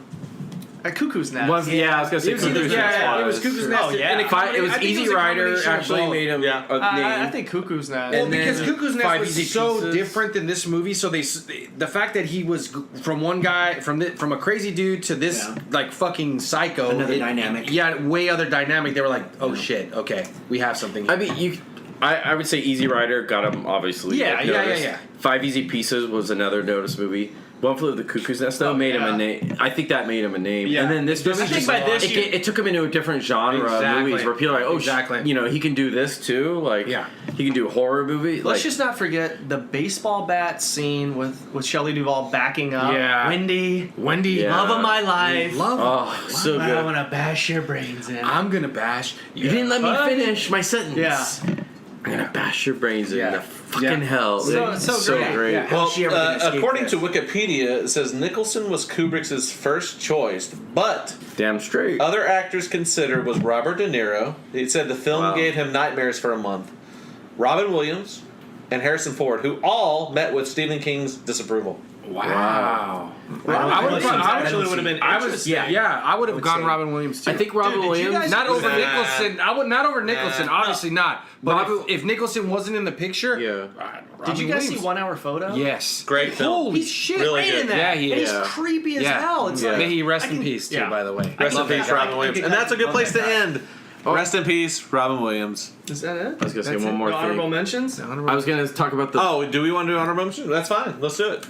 A Cuckoo's Nest. I was gonna say It was Cuckoo's Nest. it was Cuckoo's Nest. Oh, yeah. and It was I think Easy a Rider combination of actually both. made him Yeah. a name. I think Cuckoo's Nest. Well, And then because Cuckoo's Nest Five was Easy so Pieces. different than this movie, so the fact that he was from one guy from a crazy dude to this fucking psycho, Another dynamic. Yeah, way other dynamic. They were like, oh shit, okay, we have something here. I mean, I would say Easy Rider got him obviously. Yeah. noticed. 5 Easy Pieces was another noticed movie. One Flew Over the Cuckoo's Nest though made him a name. I think that made him a name. Yeah. And then this movie I think just by this you- it took him into a different genre of Exactly. movies where people are like, oh, Exactly. he can do this too. Yeah. he can do a horror movie. Let's just not forget the baseball bat scene with Shelley Duvall backing up. Yeah. Wendy, Yeah. love of my life. Oh, so I good. want to bash your brains in. I'm gonna bash. You didn't let me finish my sentence. Yeah. I'm gonna bash your brains Yeah. in the fucking Yeah. hell. So great. Yeah. Well, How's she ever gonna escape according this? to Wikipedia, it says Nicholson was Kubrick's first choice, but Damn straight. other actors considered was Robert De Niro. He said the film Wow. gave him nightmares for a month. Robin Williams and Harrison Ford, who all met with Stephen King's disapproval. Wow. Robin Williams actually would have been interesting. I would have gone say. Robin Williams too. I think Robin Dude, did you Williams. guys- Not over Nah. Nicholson. I would not over Nicholson. Obviously not. But Robin- if Nicholson wasn't in the picture, Yeah. Did you guys see Williams. 1 Hour Photo? Yes. Great film. Holy He's shit! Really great good. in that. Yeah, he And is. he's creepy as Yeah. hell. It's Yeah. like, May he rest I in can- peace too. yeah. By the way. Rest in love peace, that guy. Robin Williams. I And that's a good love place that to guy. end. Rest in peace, Robin Williams. Is that it? I was gonna say That's one it? more No honorable thing. mentions? I was gonna talk about the. Oh, do we want to do honorable mention? That's fine. Let's do it.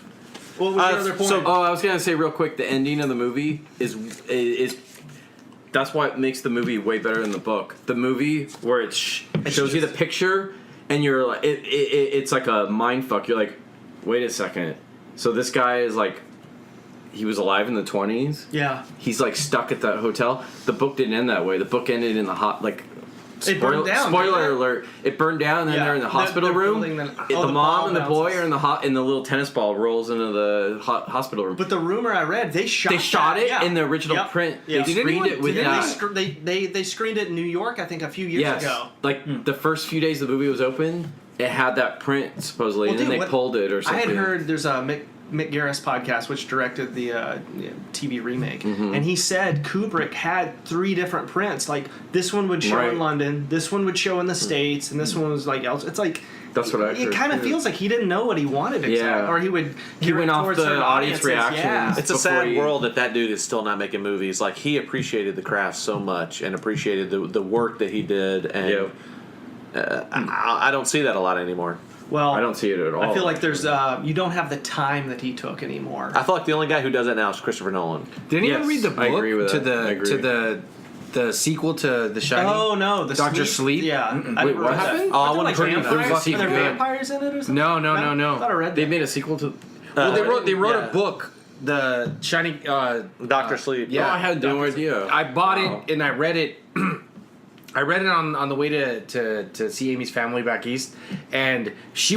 What was your other point? so- Oh, I was gonna say real quick. The ending of the movie is that's what makes the movie way better than the book. The movie where it shows you the picture and you're like, it's like a mind fuck. You're like, wait a second. So this guy is like, he was alive in the 20s. Yeah. He's like stuck at that hotel. The book didn't end that way. The book ended in the It burned down, Spoiler didn't it? alert! It burned down, and Yeah. they're in the hospital They're room. building the- the oh, the mom ball and the boy bounces. are in the little tennis ball rolls into the hospital room. But the rumor I read, they shot it that, in the original Yep. print. Yeah. They Did screened it with they screened it in New York, I think, a few years yes, ago. like the first few days the movie was open, it had that print supposedly, Well, and then dude, they what- pulled it or I something. had heard there's a Mick Garris podcast, which directed the TV remake, and he said Kubrick had 3 different prints. Like this one would show in London, this one would show in the States, and this one was like else. It's like That's what I it heard, kind of too. feels like he didn't know what he wanted, or he would He went off towards the certain audience audiences. reactions. Yeah. It's a sad world that dude is still not making movies. Like he appreciated the craft so much and appreciated the work that he did, and I don't see that a lot anymore. Well, I don't see it at all. I feel like there's you don't have the time that he took anymore. I feel like the only guy who does that now is Christopher Nolan. Did anyone Yes, read the book I agree with to that. I agree. the sequel to The Shining? Oh no, the Dr. Sleep? Yeah. Wait, what happened? Oh, I Are want there to like hear vampires? There's a Are there sequel. vampires in it or something? No. I thought I read They that. made a sequel to. Well, they wrote yeah. a book, The Shining. Dr. Sleep. yeah. Oh, I had no idea. I bought it and I read it. I read it on the way to see Amy's family back east, and she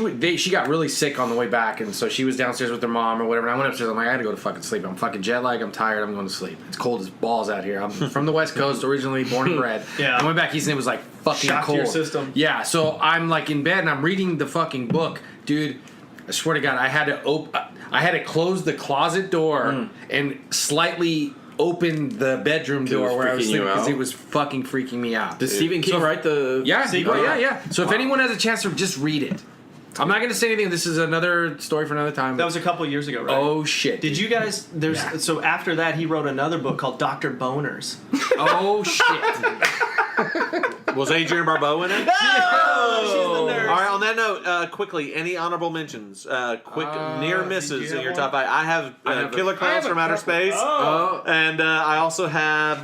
got really sick on the way back, and so she was downstairs with her mom or whatever. And I went upstairs. I'm like, I gotta go to fucking sleep. I'm fucking jet lag. I'm tired. I'm going to sleep. It's cold as balls out here. I'm from the West Coast, originally born and bred. Yeah. I went back east and it was like fucking Shock to cold. your system. Yeah. So I'm like in bed and I'm reading the fucking book, dude. I swear to God, I had to close the closet door and slightly open the bedroom it was door where I was freaking sleeping you because out? it was fucking freaking me out. Did Stephen King write the? Yeah, Secret? yeah. So if anyone has a chance to just read it, I'm not going to say anything. This is another story for another time. That was a couple years ago, right? oh shit! Did you guys? So after that, he wrote another book called Dr. Boners. Oh shit! Was Adrienne Barbeau in it? Oh, she's the nurse. All right. On that note, quickly, any honorable mentions? Quick near misses in have your one? top 5. I have Killer Clowns from Outer Space, and I also have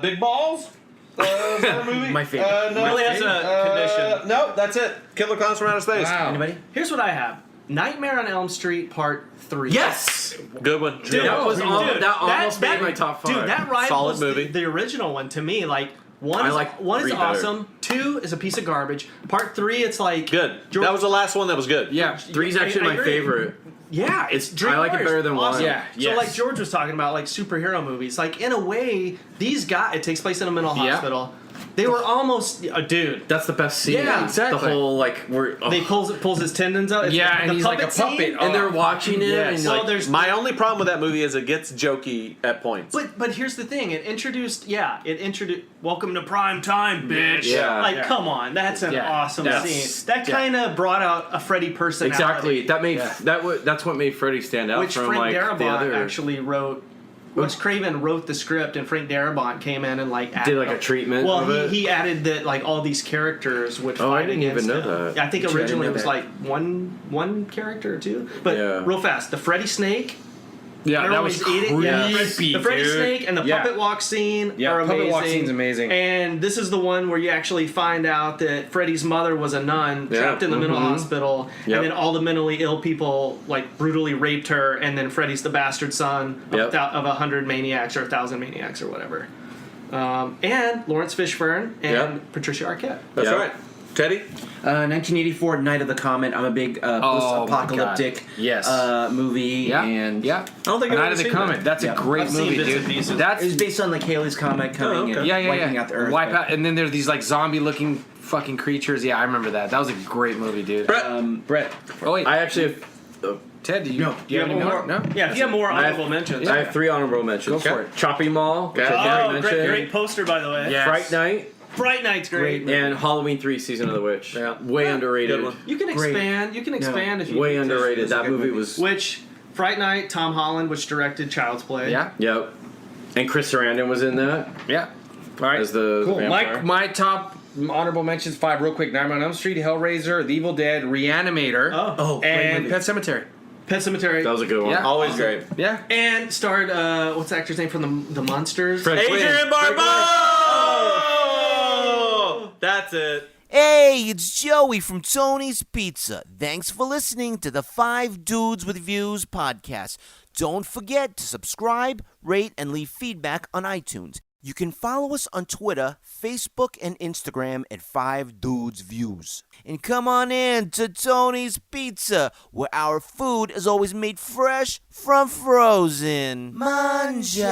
Big Balls. Is that a movie? My favorite. No, Really has a condition. No, that's it. Killer Clowns from Outer Space. Wow. Anybody? Here's what I have: Nightmare on Elm Street Part 3. Yes. Good one. Dude, That was dude, that almost made my top 5. Dude, that rivals Solid movie. The original one to me. Like one I is like one is 3 better. awesome. 2 is a piece of garbage. Part 3, it's like Good. George- That was the last one that was good. Yeah, 3's actually I my agree. favorite. Yeah, it's Dream I like it Warriors. better than Awesome. 1. Yeah, So yes. like George was talking about, like superhero movies. Like in a way, these guys. It takes place in a mental Yeah. hospital. They were almost a dude. That's the best scene. Yeah, exactly. The whole like we're They pulls his tendons out. It's Yeah, the and he's like a puppet puppet. scene. and they're watching him Yes. and Well, like there's My only problem with that movie is it gets jokey at points. But here's the thing. It introduced Welcome to Prime Time, bitch. Yeah. Like, Yeah. come on, that's an Yeah. awesome That's- scene. That kind of brought out a Freddy personality. exactly that made Yeah. that's what made Freddy stand out Which from Frank like the Darabont other. actually wrote. Wes Craven wrote the script, and Frank Darabont came in and like added, Did, like, a treatment Well, of it? he added that like all these characters would Oh, I fight didn't against even know him. that. I think Actually, I originally it didn't was know like one character or two. But Yeah. real fast, the Freddy Snake. Yeah, Remember that when was he's eating? Yeah, creepy, the Freddy dude. Snake and the Yeah. puppet walk scene Yeah, are amazing. puppet walk scene's amazing. And this is the one where you actually find out that Freddy's mother was a nun Yeah. trapped in the mental hospital, Yep. and then all the mentally ill people like brutally raped her, and then Freddy's the bastard son Yep. of 100 maniacs or 1,000 maniacs or whatever. And Lawrence Fishburne and Yep. Patricia Arquette. That's Yeah. right. Teddy? 1984, Night of the Comet. I'm a big my post-apocalyptic God. Yes. movie. Yeah, And yeah. I don't think I've Night ever of the seen Comet. that. That's Yeah. a great I've seen movie, bits dude. and pieces. That's it was based on like Haley's Comet coming okay. and yeah, wiping out the Earth. Wipe but, out, and then there's these like zombie-looking fucking creatures. Yeah, I remember that. That was a great movie, dude. Brett. Brett. Oh wait, I actually have, Ted, do you No. have any more? No. Yeah, if you have more I have- honorable mentions. I have 3 honorable mentions. Go for it. Chopping Mall, which Okay. I already Oh, mentioned. great poster by the way. Yes. Fright Night Fright Night's great. and Halloween 3: Season of the Witch. Yeah. Way underrated. Good one. You can Great. expand. You can expand if you Way need to. underrated. It's a That good movie movie. was. Which Fright Night, Tom Holland, which directed Child's Play. Yeah, Yep. And Chris Sarandon was in that yeah. All right. as the Cool. vampire. My top honorable mentions 5 real quick: Nightmare on Elm Street, Hellraiser, The Evil Dead, Reanimator, Oh, great and movie. Pet Cemetery. Pet Cemetery. That was a good one. Yeah. Always great. Yeah. And starred what's the actor's name from the Monsters? Fred Gwynn. Adrian Barbeau! That's it. Hey, it's Joey from Tony's Pizza. Thanks for listening to the 5 Dudes with Views podcast. Don't forget to subscribe, rate, and leave feedback on iTunes. You can follow us on Twitter, Facebook, and Instagram at 5 Dudes Views. And come on in to Tony's Pizza, where our food is always made fresh from frozen. Manja!